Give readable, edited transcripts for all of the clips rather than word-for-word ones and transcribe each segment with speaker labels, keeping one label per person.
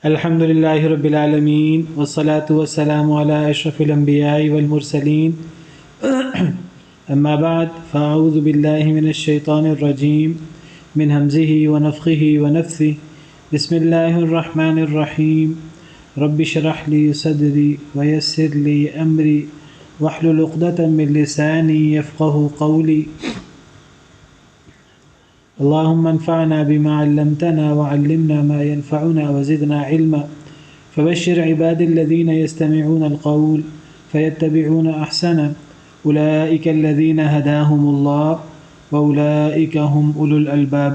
Speaker 1: الحمد لله رب العالمين والصلاة والسلام على أشرف الأنبياء والمرسلين أما بعد فأعوذ بالله من الشيطان الرجيم من همزه ونفخه ونفثه بسم الله الرحمن الرحيم رب اشرح لي صدري ويسر لي أمري واحلل عقدة من لساني يفقه قولي اللهم انفعنا بما علمتنا وعلمنا ما ينفعنا وزدنا علما فبشر عباد الذين يستمعون القول فيتبعون أحسنه أولئك الذين هداهم الله وأولئك هم أولو الألباب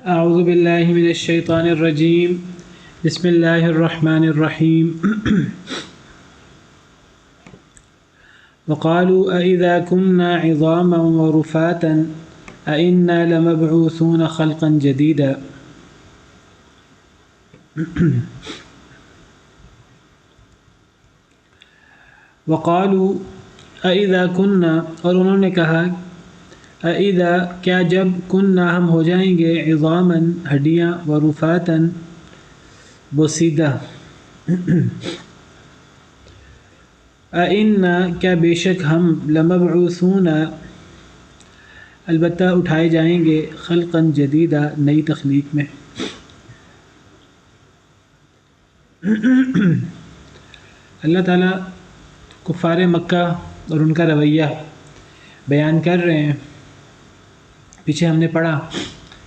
Speaker 1: أعوذ بالله من الشيطان الرجيم بسم الله الرحمن الرحيم وقالوا أإذا كنا عظاما ورفاتا أإنا لمبعوثون خلقا جديدا وقالوا أإذا كنا اور انہوں نے کہا أإذا کیا جب كنا ہم ہو جائیں گے عظاما ہڈیاں ورفاتا بوسیدہ أَإِنَّا کیا بے شک ہم لَمَبْعُوثُونَ البتہ اٹھائے جائیں گے خلقا جدیدہ نئی تخلیق میں۔ اللہ تعالیٰ کفار مکہ اور ان کا رویہ بیان کر رہے ہیں۔ پیچھے ہم نے پڑھا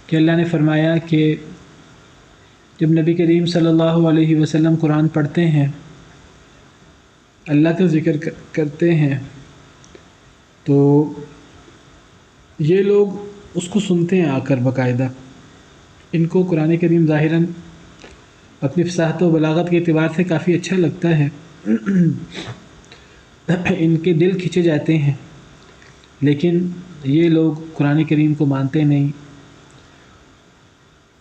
Speaker 1: کہ اللہ نے فرمایا کہ جب نبی کریم صلی اللہ علیہ وسلم قرآن پڑھتے ہیں، اللہ کا ذکر کرتے ہیں، تو یہ لوگ اس کو سنتے ہیں آ کر باقاعدہ۔ ان کو قرآن کریم ظاہراً اپنی فصاحت و بلاغت کے اعتبار سے کافی اچھا لگتا ہے، ان کے دل کھنچے جاتے ہیں، لیکن یہ لوگ قرآن کریم کو مانتے نہیں،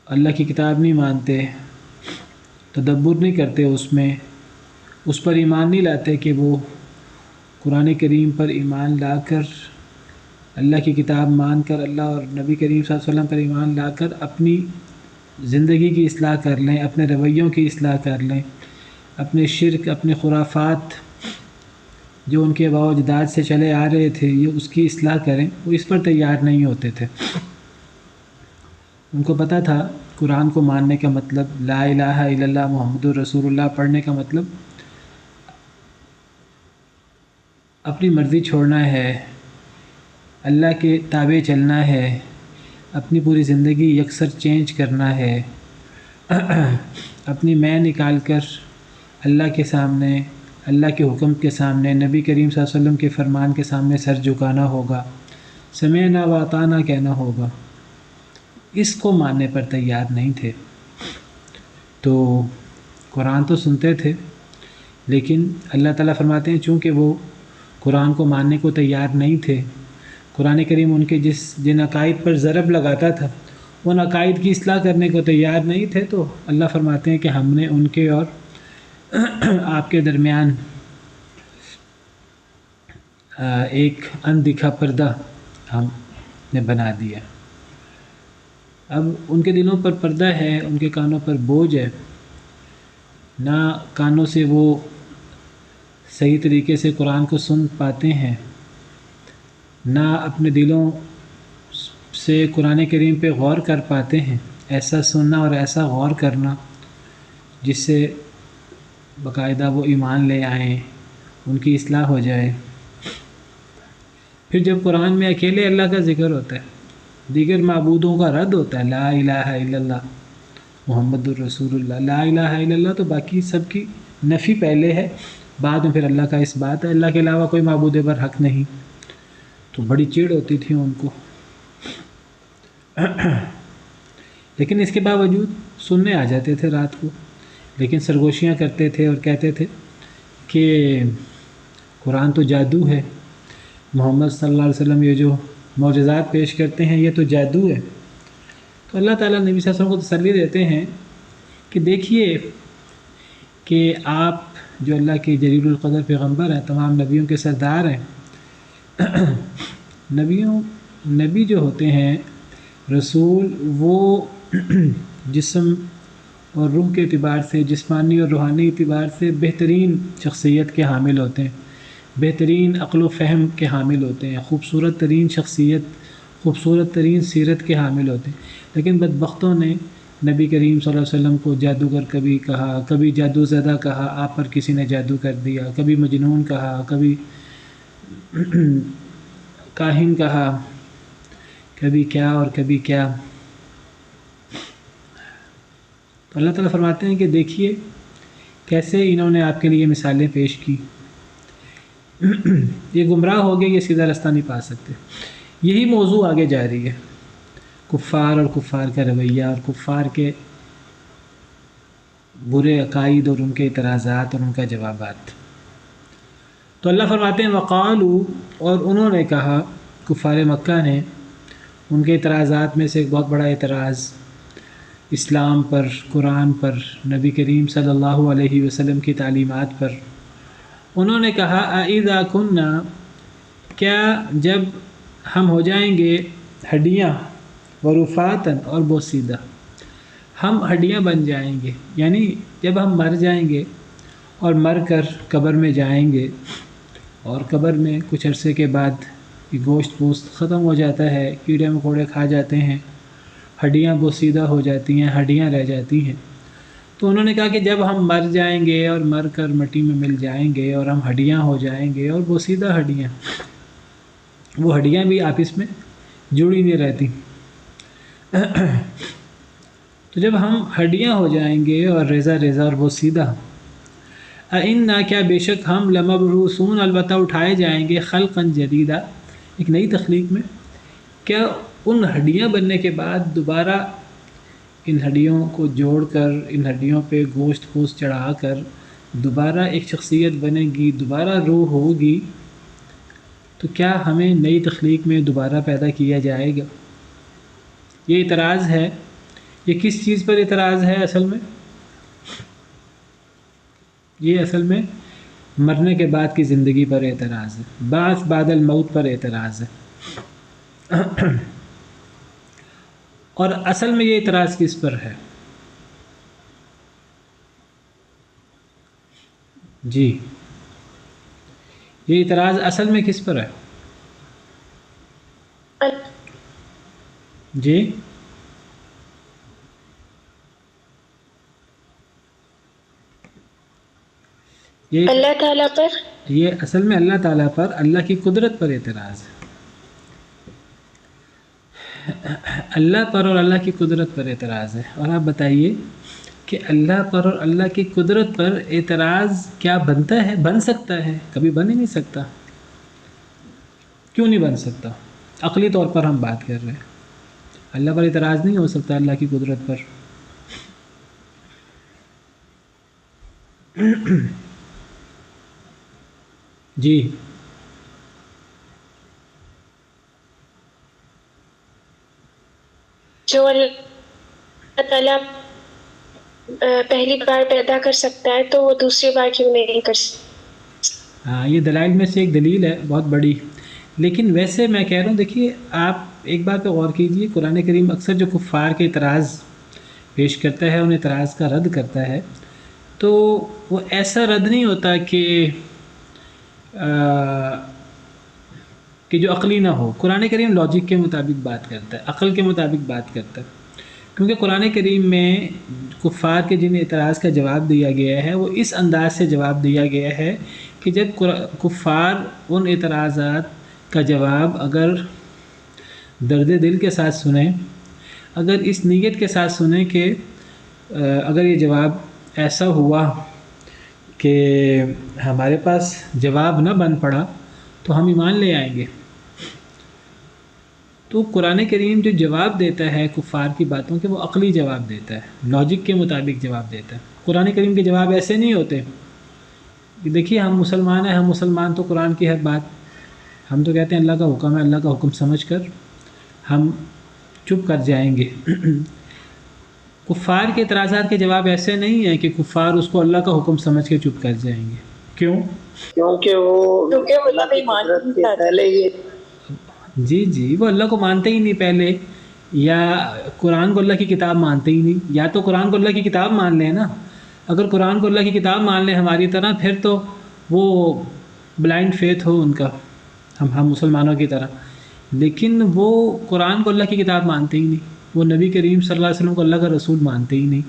Speaker 1: اللہ کی کتاب نہیں مانتے، تدبر نہیں کرتے اس پر ایمان نہیں لاتے کہ وہ قرآن کریم پر ایمان لا کر، اللہ کی کتاب مان کر، اللہ اور نبی کریم صلی اللہ علیہ وسلم پر ایمان لا کر اپنی زندگی کی اصلاح کر لیں، اپنے رویوں کی اصلاح کر لیں، اپنے شرک، اپنے خرافات جو ان کے آباء و اجداد سے چلے آ رہے تھے، یہ اس کی اصلاح کریں۔ وہ اس پر تیار نہیں ہوتے تھے۔ ان کو پتہ تھا قرآن کو ماننے کا مطلب، لا الہ الا اللہ محمد الرسول اللہ پڑھنے کا مطلب اپنی مرضی چھوڑنا ہے، اللہ کے تابع چلنا ہے، اپنی پوری زندگی یکسر چینج کرنا ہے، اپنی میں نکال کر اللہ کے سامنے، اللہ کے حکم کے سامنے، نبی کریم صلی اللہ علیہ وسلم کے فرمان کے سامنے سر جھکانا ہوگا، سمعنا و اطعنا کہنا ہوگا۔ اس کو ماننے پر تیار نہیں تھے۔ تو قرآن تو سنتے تھے، لیکن اللہ تعالیٰ فرماتے ہیں چونکہ وہ قرآن کو ماننے کو تیار نہیں تھے، قرآن کریم ان کے جن عقائد پر ضرب لگاتا تھا ان عقائد کی اصلاح کرنے کو تیار نہیں تھے، تو اللہ فرماتے ہیں کہ ہم نے ان کے اور آپ کے درمیان ایک اندھا پردہ ہم نے بنا دیا۔ اب ان کے دلوں پر پردہ ہے، ان کے کانوں پر بوجھ ہے، نہ کانوں سے وہ صحیح طریقے سے قرآن کو سن پاتے ہیں، نہ اپنے دلوں سے قرآن کریم پہ غور کر پاتے ہیں۔ ایسا سننا اور ایسا غور کرنا جس سے باقاعدہ وہ ایمان لے آئیں، ان کی اصلاح ہو جائے۔ پھر جب قرآن میں اکیلے اللہ کا ذکر ہوتا ہے، دیگر معبودوں کا رد ہوتا ہے، لا الہ الا اللہ محمد الرسول اللہ، لا الہ الا اللہ، تو باقی سب کی نفی پہلے ہے، بعد میں پھر اللہ کا اس بات ہے، اللہ کے علاوہ کوئی معبود برحق نہیں، تو بڑی چڑ ہوتی تھی ان کو۔ لیکن اس کے باوجود سننے آ جاتے تھے رات کو، لیکن سرگوشیاں کرتے تھے اور کہتے تھے کہ قرآن تو جادو ہے، محمد صلی اللہ علیہ وسلم یہ جو معجزات پیش کرتے ہیں یہ تو جادو ہے۔ تو اللہ تعالیٰ نبی صلی اللہ علیہ وسلم کو تسلی دیتے ہیں کہ دیکھیے کہ آپ جو اللہ کے جلیل القدر پیغمبر ہیں، تمام نبیوں کے سردار ہیں، نبی جو ہوتے ہیں رسول وہ جسم اور روح کے اعتبار سے، جسمانی اور روحانی اعتبار سے بہترین شخصیت کے حامل ہوتے ہیں، بہترین عقل و فہم کے حامل ہوتے ہیں، خوبصورت ترین شخصیت، خوبصورت ترین سیرت کے حامل ہوتے ہیں، لیکن بدبختوں نے نبی کریم صلی اللہ علیہ وسلم کو جادوگر کبھی کہا، کبھی جادو زدہ کہا، آپ پر کسی نے جادو کر دیا، کبھی مجنون کہا، کبھی کاہن کہا، کبھی کیا اور کبھی کیا۔ تو اللہ تعالیٰ فرماتے ہیں کہ دیکھیے کیسے انہوں نے آپ کے لیے مثالیں پیش کی، یہ گمراہ ہو گئے، یہ سیدھا رستہ نہیں پا سکتے۔ یہی موضوع آگے جاری ہے، کفار اور کفار کا رویہ اور کفار کے برے عقائد اور ان کے اعتراضات اور ان کا جوابات۔ تو اللہ فرماتے ہیں وقالوا، اور انہوں نے کہا، کفار مکہ نے، ان کے اعتراضات میں سے ایک بہت بڑا اعتراض اسلام پر، قرآن پر، نبی کریم صلی اللہ علیہ وسلم کی تعلیمات پر، انہوں نے کہا اَإِذَا كُنَّا، کیا جب ہم ہو جائیں گے ہڈیاں، ورفاتاً، اور بوسیدہ، ہم ہڈیاں بن جائیں گے، یعنی جب ہم مر جائیں گے اور مر کر قبر میں جائیں گے، اور قبر میں کچھ عرصے کے بعد یہ گوشت پوست ختم ہو جاتا ہے، کیڑے مکوڑے کھا جاتے ہیں، ہڈیاں بوسیدہ ہو جاتی ہیں، ہڈیاں رہ جاتی ہیں۔ تو انہوں نے کہا کہ جب ہم مر جائیں گے اور مر کر مٹی میں مل جائیں گے اور ہم ہڈیاں ہو جائیں گے، اور بوسیدہ ہڈیاں، وہ ہڈیاں بھی آپس میں جڑی نہیں رہتی، تو جب ہم ہڈیاں ہو جائیں گے اور ریزہ ریزہ اور بوسیدہ، اِنَّا، کیا بے شک ہم، لَمَبْعُوثُونَ، البتہ اٹھائے جائیں گے، خلقاً جدیدا، ایک نئی تخلیق میں، کیا ان ہڈیاں بننے کے بعد دوبارہ ان ہڈیوں کو جوڑ کر، ان ہڈیوں پہ گوشت پوست چڑھا کر دوبارہ ایک شخصیت بنے گی، دوبارہ روح ہوگی، تو کیا ہمیں نئی تخلیق میں دوبارہ پیدا کیا جائے گا؟ یہ اعتراض ہے، یہ کس چیز پر اعتراض ہے اصل میں؟ یہ اصل میں مرنے کے بعد کی زندگی پر اعتراض ہے، بعث بعد الموت پر اعتراض ہے۔ اور اصل میں یہ اعتراض کس پر ہے؟ جی، یہ اعتراض اصل میں کس پر ہے؟ جی، یہ
Speaker 2: اللہ تعالیٰ پر،
Speaker 1: یہ اصل میں اللہ تعالیٰ پر، اللہ کی قدرت پر اعتراض ہے، اللہ پر اور اللہ کی قدرت پر اعتراض ہے۔ اور آپ بتائیے کہ اللہ پر اور اللہ کی قدرت پر اعتراض کیا بنتا ہے؟ بن سکتا ہے؟ کبھی بن ہی نہیں سکتا۔ کیوں نہیں بن سکتا؟ عقلی طور پر ہم بات کر رہے ہیں، اللہ پر اعتراض نہیں ہو سکتا، اللہ کی قدرت پر۔ جی،
Speaker 2: جو اللہ تعالیٰ پہلی بار پیدا کر سکتا ہے تو وہ دوسری بار کیوں نہیں کر سکتا؟
Speaker 1: ہاں، یہ دلائل میں سے ایک دلیل ہے بہت بڑی، لیکن ویسے میں کہہ رہا ہوں، دیکھیے آپ ایک بات پہ غور کیجیے، قرآن کریم اکثر جو کفار کے اعتراض پیش کرتا ہے، ان اعتراض کا رد کرتا ہے، تو وہ ایسا رد نہیں ہوتا کہ جو عقلی نہ ہو۔ قرآن کریم لاجک کے مطابق بات کرتا ہے، عقل کے مطابق بات کرتا ہے، کیونکہ قرآن کریم میں کفار کے جن اعتراض کا جواب دیا گیا ہے وہ اس انداز سے جواب دیا گیا ہے کہ جب کفار ان اعتراضات کا جواب اگر درد دل کے ساتھ سنیں، اگر اس نیت کے ساتھ سنیں کہ اگر یہ جواب ایسا ہوا کہ ہمارے پاس جواب نہ بن پڑا تو ہم ایمان لے آئیں گے، تو قرآن کریم جو جواب دیتا ہے کفار کی باتوں کے، وہ عقلی جواب دیتا ہے، لاجک کے مطابق جواب دیتا ہے۔ قرآن کریم کے جواب ایسے نہیں ہوتے کہ دیکھیے ہم مسلمان ہیں، ہم مسلمان تو قرآن کی ہر بات، ہم تو کہتے ہیں اللہ کا حکم ہے، اللہ کا حکم سمجھ کر ہم چپ کر جائیں گے۔ کفار کے اعتراضات کے جواب ایسے نہیں ہیں کہ کفار اس کو اللہ کا حکم سمجھ کے چپ کر جائیں گے۔ کیوں؟
Speaker 3: کیونکہ وہ اللہ کی قدرت کے پہلے ہی
Speaker 1: جی، وہ اللہ کو مانتے ہی نہیں پہلے، یا قرآن کو اللہ کی کتاب مانتے ہی نہیں. یا تو قرآن کو اللہ کی کتاب مان لیں نا. اگر قرآن کو اللہ کی کتاب مان لیں ہماری طرح، پھر تو وہ بلائنڈ فیتھ ہو ان کا، ہم مسلمانوں کی طرح. لیکن وہ قرآن کو اللہ کی کتاب مانتے ہی نہیں، وہ نبی کریم صلی اللہ علیہ وسلم کو اللہ کا رسول مانتے ہی نہیں.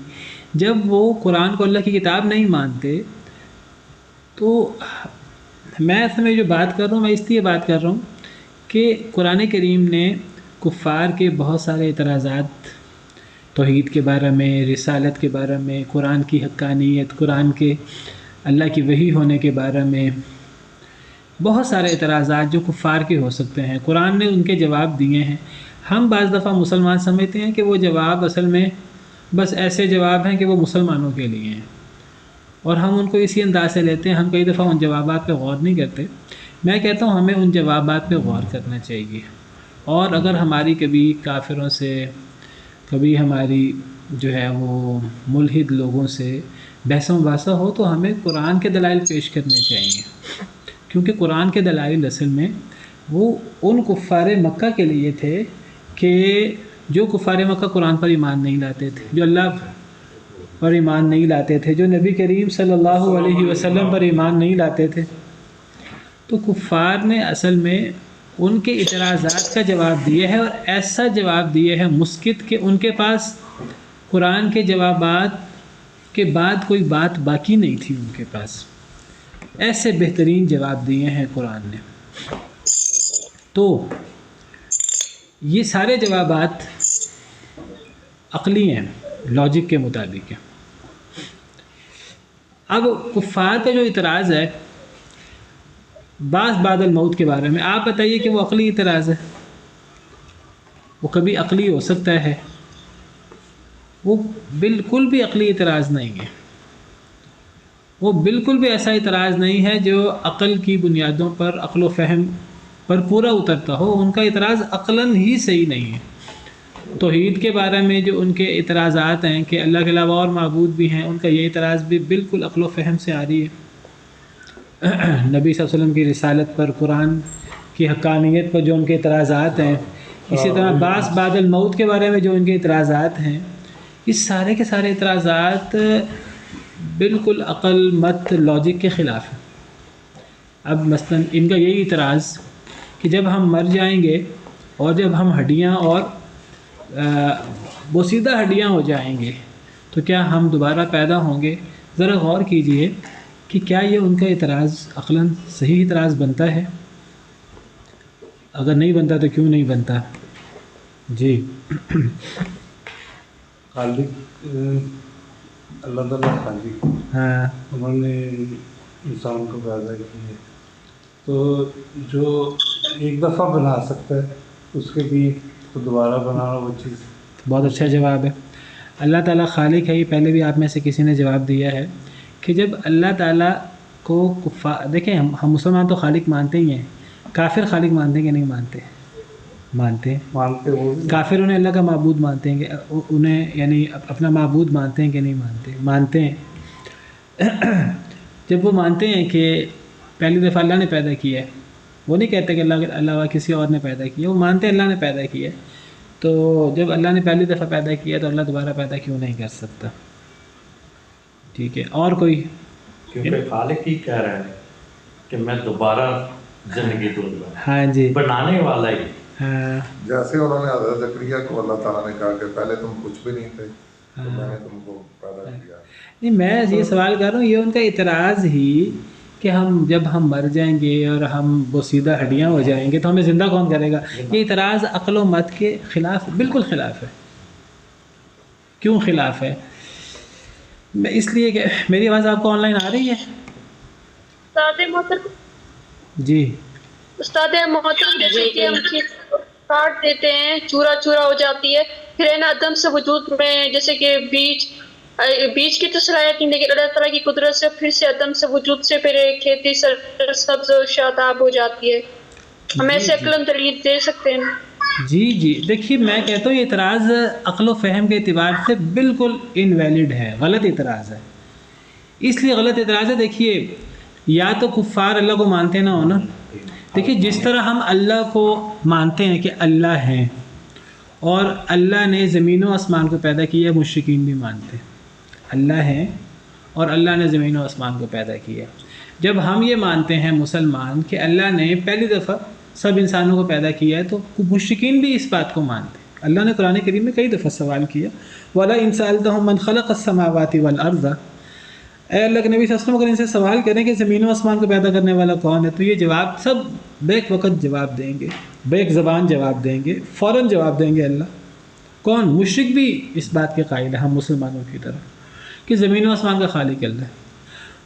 Speaker 1: جب وہ قرآن کو اللہ کی کتاب نہیں مانتے تو میں اصل میں جو بات کر رہا ہوں، میں اس لیے بات کر رہا ہوں کہ قرآن کریم نے کفار کے بہت سارے اعتراضات توحید کے بارے میں، رسالت کے بارے میں، قرآن کی حقانیت، قرآن کے اللہ کی وحی ہونے کے بارے میں، بہت سارے اعتراضات جو کفار کے ہو سکتے ہیں، قرآن نے ان کے جواب دیے ہیں. ہم بعض دفعہ مسلمان سمجھتے ہیں کہ وہ جواب اصل میں بس ایسے جواب ہیں کہ وہ مسلمانوں کے لیے ہیں، اور ہم ان کو اسی انداز سے لیتے ہیں. ہم کئی دفعہ ان جوابات پہ غور نہیں کرتے. میں کہتا ہوں ہمیں ان جوابات پہ غور کرنا چاہیے، اور اگر ہماری کبھی کافروں سے، کبھی ہماری جو ہے وہ ملحد لوگوں سے بحث و مباحثہ ہو تو ہمیں قرآن کے دلائل پیش کرنے چاہیے، کیونکہ قرآن کے دلائل اصل میں وہ ان کفار مکہ کے لیے تھے کہ جو کفار مکہ قرآن پر ایمان نہیں لاتے تھے، جو اللہ پر ایمان نہیں لاتے تھے، جو نبی کریم صلی اللہ علیہ وسلم پر ایمان نہیں لاتے تھے. تو کفار نے اصل میں ان کے اعتراضات کا جواب دیا ہے، اور ایسا جواب دیا ہے مسکت کہ ان کے پاس قرآن کے جوابات کے بعد کوئی بات باقی نہیں تھی ان کے پاس. ایسے بہترین جواب دیے ہیں قرآن نے. تو یہ سارے جوابات عقلی ہیں، لاجک کے مطابق ہیں. اب کفار کا جو اعتراض ہے بعد الموت کے بارے میں، آپ بتائیے کہ وہ عقلی اعتراض ہے؟ وہ کبھی عقلی ہو سکتا ہے؟ وہ بالکل بھی عقلی اعتراض نہیں ہے. وہ بالکل بھی ایسا اعتراض نہیں ہے جو عقل کی بنیادوں پر، عقل و فہم پر پورا اترتا ہو. ان کا اعتراض عقلاً ہی صحیح نہیں ہے. توحید کے بارے میں جو ان کے اعتراضات ہیں کہ اللہ کے علاوہ اور معبود بھی ہیں، ان کا یہ اعتراض بھی بالکل عقل و فہم سے آ رہی ہے. نبی صلی اللہ علیہ وسلم کی رسالت پر، قرآن کی حقانیت پر جو ان کے اعتراضات ہیں، اسی طرح بعد الموت کے بارے میں جو ان کے اعتراضات ہیں، اس سارے کے سارے اعتراضات بالکل عقل مت لاجک کے خلاف ہیں. اب مثلا ان کا یہی اعتراض کہ جب ہم مر جائیں گے اور جب ہم ہڈیاں اور بوسیدہ ہڈیاں ہو جائیں گے تو کیا ہم دوبارہ پیدا ہوں گے؟ ذرا غور کیجئے کہ کیا یہ ان کا اعتراض عقلاً صحیح اعتراض بنتا ہے؟ اگر نہیں بنتا تو کیوں نہیں بنتا؟ جی
Speaker 3: خالق اللہ تعالیٰ خالق،
Speaker 1: ہاں،
Speaker 3: انہوں نے انسان کو پیدا کیا ہے، تو جو ایک دفعہ بنا سکتا ہے اس کے بھی تو دوبارہ بنانا وہ چیز.
Speaker 1: بہت اچھا جواب ہے. اللہ تعالیٰ خالق ہے، یہ پہلے بھی آپ میں سے کسی نے جواب دیا ہے کہ جب اللہ تعالیٰ کو دیکھیں ہم مسلمان تو خالق مانتے ہی ہیں. کافر خالق مانتے ہیں کہ نہیں مانتے؟ مانتے ہیں.
Speaker 3: مانتے وہ بھی
Speaker 1: کافر انہیں اللہ کا معبود مانتے ہیں کہ انہیں یعنی اپنا معبود مانتے ہیں کہ نہیں مانتے؟ مانتے ہیں. جب وہ مانتے ہیں کہ پہلی دفعہ اللہ نے پیدا کیا ہے، وہ نہیں کہتے کہ اللہ کے علاوہ کسی اور نے پیدا کیا، وہ مانتے ہیں اللہ نے پیدا کیا ہے. تو جب اللہ نے پہلی دفعہ پیدا کیا تو اللہ دوبارہ پیدا کیوں نہیں کر سکتا؟ ٹھیک ہے. اور کوئی؟
Speaker 4: کیونکہ خالق ہی کہہ رہے ہیں کہ میں دوبارہ زندگی دوں گا.
Speaker 1: ہاں جی،
Speaker 4: بنانے والا ہی.
Speaker 1: ہاں
Speaker 5: جیسے انہوں نے حضرت زکریا کو اللہ تعالیٰ نے کہا کہ پہلے تم کچھ بھی نہیں تھے تو میں نے تم کو پیدا کیا.
Speaker 1: نہیں، میں یہ سوال کر رہا ہوں، یہ ان کا اعتراض ہی کہ جب ہم مر جائیں گے اور ہم بوسیدہ ہڈیاں ہو جائیں گے تو ہمیں زندہ کون کرے گا؟ یہ اعتراض عقل و مت کے خلاف، بالکل خلاف ہے. کیوں خلاف ہے؟ میں اس لیے کہ میری آواز آپ کو آن لائن آ رہی ہے؟
Speaker 2: استاد محترم،
Speaker 1: جی
Speaker 2: استاد محترم، جیسے کہ ہم چیز کاٹ دیتے ہیں، چورا چورا ہو جاتی ہے، پھر ہے نا عدم سے وجود میں، جیسے کہ بیج کی تو صلاحیت نہیں، لیکن اللہ تعالیٰ کی قدرت سے پھر سے عدم سے وجود سے پھر کھیتی سبز و شاداب ہو جاتی ہے. ہم ایسے عقلاً دلیل دے سکتے ہیں.
Speaker 1: جی دیکھیے، میں کہتا ہوں یہ اعتراض عقل و فہم کے اعتبار سے بالکل انویلڈ ہے، غلط اعتراض ہے. اس لیے غلط اعتراض ہے، دیکھیے یا تو کفار اللہ کو مانتے نہ ہونا. دیکھیے جس طرح ہم اللہ کو مانتے ہیں کہ اللہ ہیں، اور اللہ نے زمین و آسمان کو پیدا کیا، مشرکین بھی مانتے ہیں اللہ ہے اور اللہ نے زمین و آسمان کو پیدا کیا۔ جب ہم یہ مانتے ہیں مسلمان کہ اللہ نے پہلی دفعہ سب انسانوں کو پیدا کیا ہے، تو مشرکین بھی اس بات کو مانتے ہیں۔ اللہ نے قرآن کریم میں کئی دفعہ سوال کیا، وَلَا إِن سَأَلْتَهُم مَّنْ خَلَقَ السَّمَاوَاتِ وَالْأَرْضَ، اے اللہ کے نبی صلی اللہ علیہ وسلم اگر ان سے سوال کریں کہ زمین و آسمان کو پیدا کرنے والا کون ہے، تو یہ جواب سب بیک وقت جواب دیں گے، بیک زبان جواب دیں گے، فوراً جواب دیں گے اللہ۔ کون؟ مشرک بھی اس بات کے قائل ہے ہم مسلمانوں کی طرح کہ زمین و آسمان کا خالق اللہ ہے۔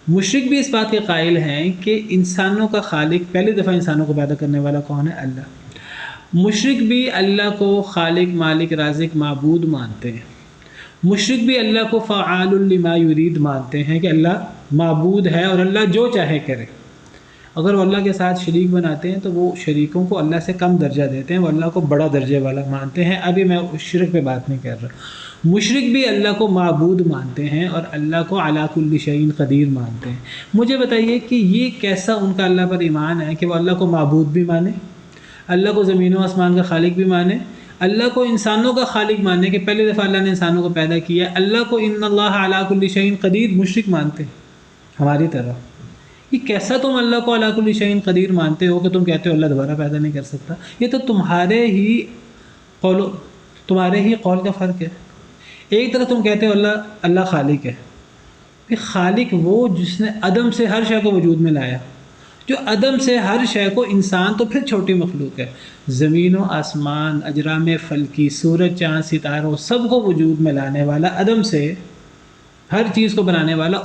Speaker 1: مشرک بھی اس بات کے قائل ہیں کہ انسانوں کا خالق، پہلی دفعہ انسانوں کو پیدا کرنے والا کون ہے؟ اللہ۔ مشرک بھی اللہ کو خالق، مالک، رازق، معبود مانتے ہیں۔ مشرک بھی اللہ کو فعال لما یرید مانتے ہیں کہ اللہ معبود ہے اور اللہ جو چاہے کرے۔ اگر وہ اللہ کے ساتھ شریک بناتے ہیں تو وہ شریکوں کو اللہ سے کم درجہ دیتے ہیں، وہ اللہ کو بڑا درجے والا مانتے ہیں۔ ابھی میں شرک پہ بات نہیں کر رہا۔ مشرک بھی اللہ کو معبود مانتے ہیں اور اللہ کو علی کل شیء قدیر مانتے ہیں۔ مجھے بتائیے کہ یہ کیسا ان کا اللہ پر ایمان ہے کہ وہ اللہ کو معبود بھی مانے، اللہ کو زمین و آسمان کا خالق بھی مانے، اللہ کو انسانوں کا خالق مانے کہ پہلی دفعہ اللہ نے انسانوں کو پیدا کیا، اللہ کو ان اللہ علی کل شیء قدیر مشرک مانتے ہیں ہماری طرح۔ یہ کیسا تم اللہ کو علی کل شیء قدیر مانتے ہو کہ تم کہتے ہو اللہ دوبارہ پیدا نہیں کر سکتا؟ یہ تو تمہارے ہی قول کا فرق ہے۔ ایک طرف تم کہتے ہو اللہ خالق ہے، پھر خالق وہ جس نے عدم سے ہر شے کو وجود میں لایا، جو عدم سے ہر شے کو، انسان تو پھر چھوٹی مخلوق ہے، زمین و آسمان، اجرام فلکی، سورج، چاند، ستاروں، سب کو وجود میں لانے والا، عدم سے ہر چیز کو بنانے والا،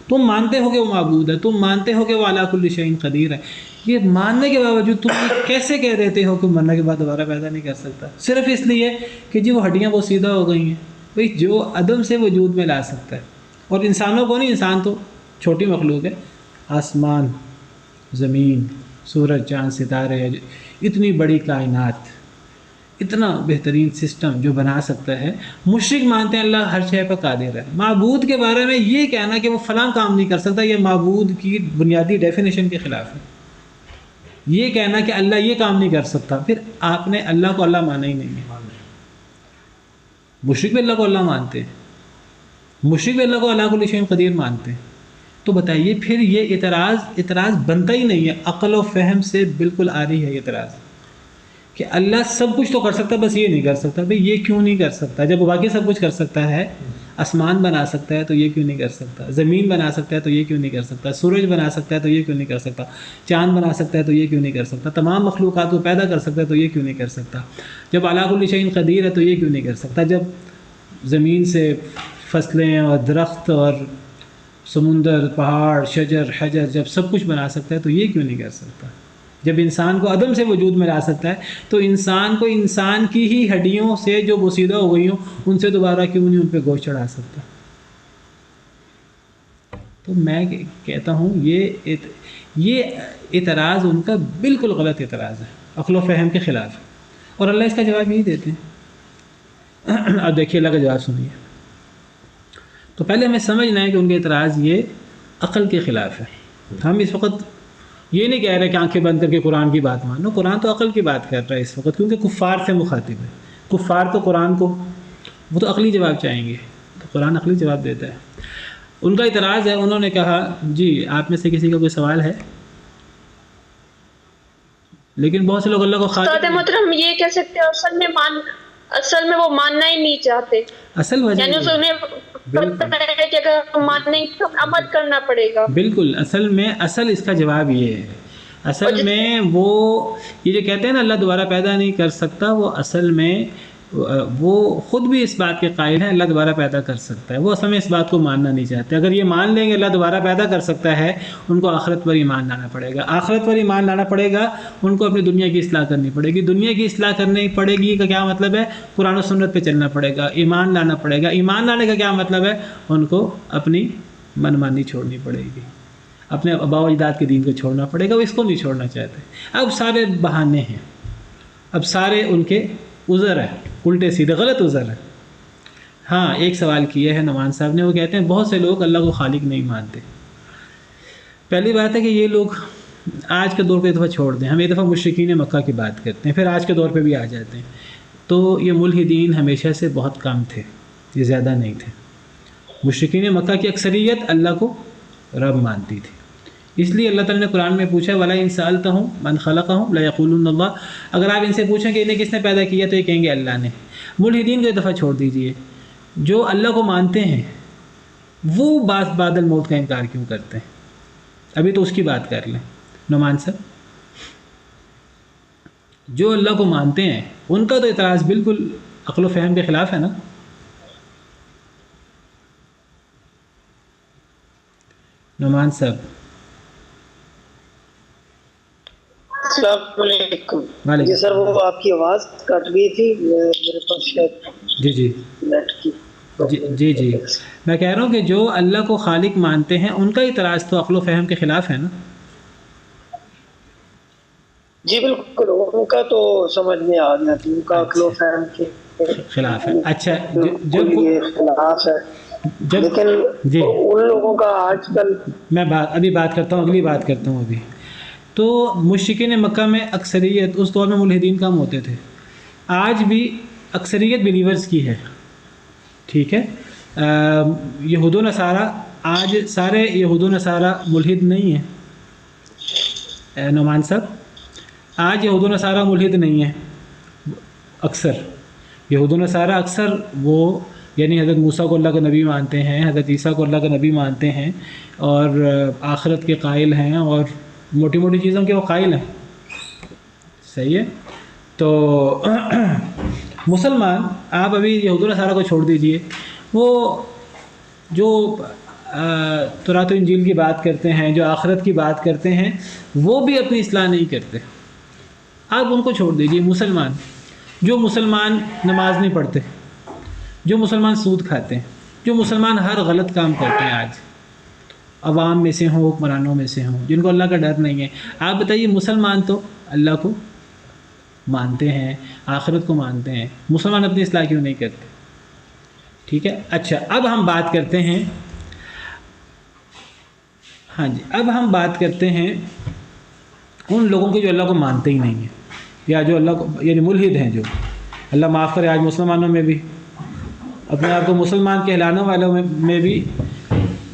Speaker 1: تم مانتے ہو کہ وہ معبود ہے، تم مانتے ہو کہ وہ علی کل شیء قدیر ہے۔ یہ ماننے کے باوجود تم کیسے کہہ دیتے ہو کہ مرنے کے بعد دوبارہ پیدا نہیں کر سکتا؟ صرف اس لیے کہ جی وہ ہڈیاں وہ سیدھا ہو گئی ہیں۔ بھئی جو عدم سے وجود میں لا سکتا ہے، اور انسانوں کو نہیں، انسان تو چھوٹی مخلوق ہے، آسمان، زمین، سورج، چاند، ستارے، اتنی بڑی کائنات، اتنا بہترین سسٹم جو بنا سکتا ہے، مشرک مانتے ہیں اللہ ہر شے پر قادر ہے۔ معبود کے بارے میں یہ کہنا کہ وہ فلاں کام نہیں کر سکتا، یہ معبود کی بنیادی ڈیفینیشن کے خلاف ہے۔ یہ کہنا کہ اللہ یہ کام نہیں کر سکتا، پھر آپ نے اللہ کو اللہ مانا ہی نہیں ہے۔ مشرک بھی اللہ کو اللہ مانتے ہیں، مشرک بھی اللہ کو علی کل شیء قدیر مانتے ہیں۔ تو بتائیے پھر یہ اعتراض بنتا ہی نہیں ہے، عقل و فہم سے بالکل آ رہی ہے یہ اعتراض کہ اللہ سب کچھ تو کر سکتا ہے، بس یہ نہیں کر سکتا۔ بھئی یہ کیوں نہیں کر سکتا جب وہ باقی سب کچھ کر سکتا ہے؟ آسمان بنا سکتا ہے تو یہ کیوں نہیں کر سکتا؟ زمین بنا سکتا ہے تو یہ کیوں نہیں کر سکتا؟ سورج بنا سکتا ہے تو یہ کیوں نہیں کر سکتا؟ چاند بنا سکتا ہے تو یہ کیوں نہیں کر سکتا؟ تمام مخلوقات کو پیدا کر سکتا ہے تو یہ کیوں نہیں کر سکتا؟ جب علی کل شیء قدیر ہے تو یہ کیوں نہیں کر سکتا؟ جب زمین سے فصلیں اور درخت اور سمندر، پہاڑ، شجر، حجر، جب سب کچھ بنا سکتا ہے تو یہ کیوں نہیں کر سکتا؟ جب انسان کو عدم سے وجود میں لا سکتا ہے تو انسان کو انسان کی ہی ہڈیوں سے جو بوسیدہ ہو گئی ہوں ان سے دوبارہ کیوں نہیں ان پہ گوشت چڑھا سکتا؟ تو میں کہتا ہوں یہ اعتراض ان کا بالکل غلط اعتراض ہے، عقل و فہم کے خلاف ہے، اور اللہ اس کا جواب یہی دیتے ہیں۔ اب دیکھیے اللہ کا جواب سنیے۔ تو پہلے ہمیں سمجھنا ہے کہ ان کے اعتراض یہ عقل کے خلاف ہے۔ ہم اس وقت یہ نہیں کہہ رہے کہ آنکھیں بند کر کے قرآن کی بات مانو، قرآن تو عقل کی بات کر رہا ہے اس وقت، کیونکہ کفار سے مخاطب ہے۔ کفار تو قرآن کو وہ تو عقلی جواب چاہیں گے، تو قرآن عقلی جواب دیتا ہے۔ ان کا اعتراض ہے، انہوں نے کہا جی آپ میں سے کسی کا کوئی سوال ہے؟ لیکن بہت سے لوگ اللہ کو
Speaker 2: استاد محترم یہ کہہ سکتے ہیں اصل میں وہ ماننا ہی نہیں چاہتے،
Speaker 1: اصل وجہ
Speaker 2: یعنی انہیں پتہ ہے کہ اگر ماننے تو عمل کرنا پڑے گا۔
Speaker 1: بالکل، اصل اس کا جواب یہ ہے، اصل میں وہ یہ جو کہتے ہیں نا اللہ دوبارہ پیدا نہیں کر سکتا، وہ اصل میں وہ خود بھی اس بات کے قائل ہیں اللہ دوبارہ پیدا کر سکتا ہے، وہ اصل میں اس بات کو ماننا نہیں چاہتے۔ اگر یہ مان لیں گے اللہ دوبارہ پیدا کر سکتا ہے، ان کو آخرت پر ایمان لانا پڑے گا، آخرت پر ایمان لانا پڑے گا، ان کو اپنی دنیا کی اصلاح کرنی پڑے گی، دنیا کی اصلاح کرنی پڑے گی کا کیا مطلب ہے؟ قرآن و سنت پہ چلنا پڑے گا، ایمان لانا پڑے گا، ایمان لانے کا کیا مطلب ہے؟ ان کو اپنی منمانی چھوڑنی پڑے گی، اپنے آباء و اجداد کے دین کو چھوڑنا پڑے گا، وہ اس کو نہیں چھوڑنا چاہتے۔ اب سارے بہانے ہیں، اب سارے ان کے عذر ہے، الٹے سیدھے غلط عذر ہے۔ ہاں ایک سوال کیا ہے نعمان صاحب نے، وہ کہتے ہیں بہت سے لوگ اللہ کو خالق نہیں مانتے۔ پہلی بات ہے کہ یہ لوگ آج کے دور کو ایک دفعہ چھوڑ دیں، ہم ایک دفعہ مشرکین مکہ کی بات کرتے ہیں، پھر آج کے دور پہ بھی آ جاتے ہیں۔ تو یہ ملحدین ہمیشہ سے بہت کم تھے، یہ زیادہ نہیں تھے۔ مشرکین مکہ کی اکثریت اللہ کو رب مانتی تھی، اس لیے اللہ تعالیٰ نے قرآن میں پوچھا وَلَا إِن سَأَلْتَهُم مَّنْ خَلَقَهُمْ لَيَقُولُنَّ اللَّهُ، اگر آپ ان سے پوچھیں کہ انہیں کس نے پیدا کیا تو یہ کہیں گے اللہ نے۔ ملحدین کو ایک دفعہ چھوڑ دیجئے، جو اللہ کو مانتے ہیں وہ بعد الموت کا انکار کیوں کرتے ہیں؟ ابھی تو اس کی بات کر لیں نعمان صاحب۔ جو اللہ کو مانتے ہیں ان کا تو اعتراض بالکل عقل و فہم کے خلاف ہے نا۔ نعمان صاحب
Speaker 6: السلام علیکم۔
Speaker 1: وعلیکم
Speaker 6: جی سر، وہ آپ کی آواز کٹ گئی تھی، میرے پاس شاید
Speaker 1: جی
Speaker 6: نیٹ کی
Speaker 1: جی میں کہہ رہا ہوں کہ جو اللہ کو خالق مانتے ہیں ان کا اعتراض تو عقل و فہم کے خلاف ہے نا۔
Speaker 6: جی بالکل، ان کا تو سمجھ میں آ گیا، ان کا عقل و فہم کے
Speaker 1: خلاف ہے۔ اچھا
Speaker 6: بالکل یہ خلاف ہے، لیکن
Speaker 1: جی
Speaker 6: ان لوگوں کا آج کل
Speaker 1: میں ابھی بات کرتا ہوں، اگلی بات کرتا ہوں ابھی۔ تو مشرکین مکہ میں اکثریت، اس دور میں ملحدین کم ہوتے تھے، آج بھی اکثریت بلیورز کی ہے، ٹھیک ہے۔ یہود و نصارہ، آج سارے یہود و نصارہ ملحد نہیں ہیں نعمان صاحب، آج یہود و نصارہ ملحد نہیں ہیں۔ اکثر یہود و نصارہ اکثر وہ یعنی حضرت موسیٰ کو اللہ کا نبی مانتے ہیں، حضرت عیسیٰ کو اللہ کا نبی مانتے ہیں، اور آخرت کے قائل ہیں، اور موٹی موٹی چیزوں کے وہ قائل ہیں، صحیح ہے۔ تو مسلمان، آپ ابھی یہود و نصارہ کو چھوڑ دیجئے، وہ جو تورات و انجیل کی بات کرتے ہیں، جو آخرت کی بات کرتے ہیں، وہ بھی اپنی اصلاح نہیں کرتے، آپ ان کو چھوڑ دیجئے۔ مسلمان، جو مسلمان نماز نہیں پڑھتے، جو مسلمان سود کھاتے ہیں، جو مسلمان ہر غلط کام کرتے ہیں، آج عوام میں سے ہوں، حکمرانوں میں سے ہوں، جن کو اللہ کا ڈر نہیں ہے، آپ بتائیے مسلمان تو اللہ کو مانتے ہیں، آخرت کو مانتے ہیں، مسلمان اپنی اصلاح کیوں نہیں کرتے؟ ٹھیک ہے۔ اچھا، اب ہم بات کرتے ہیں، ہاں جی، اب ہم بات کرتے ہیں ان لوگوں کی جو اللہ کو مانتے ہی نہیں ہیں، یا جو اللہ کو یعنی ملحد ہیں، جو اللہ معاف کرے آج مسلمانوں میں بھی، اپنے آپ کو مسلمان کہلانے والوں میں بھی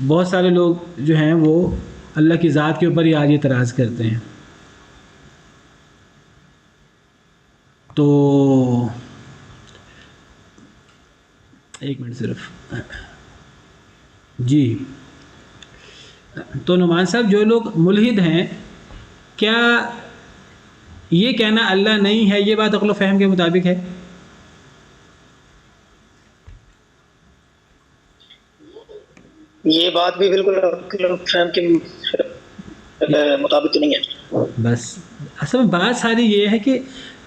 Speaker 1: بہت سارے لوگ جو ہیں وہ اللہ کی ذات کے اوپر ہی آج اعتراض کرتے ہیں۔ تو ایک منٹ صرف، جی تو نعمان صاحب، جو لوگ ملحد ہیں، کیا یہ کہنا اللہ نہیں ہے یہ بات عقل و فہم کے مطابق ہے؟
Speaker 6: یہ بات بھی بالکل عقل و فہم کے مطابق نہیں ہے۔
Speaker 1: بس اصل میں بات ساری یہ ہے کہ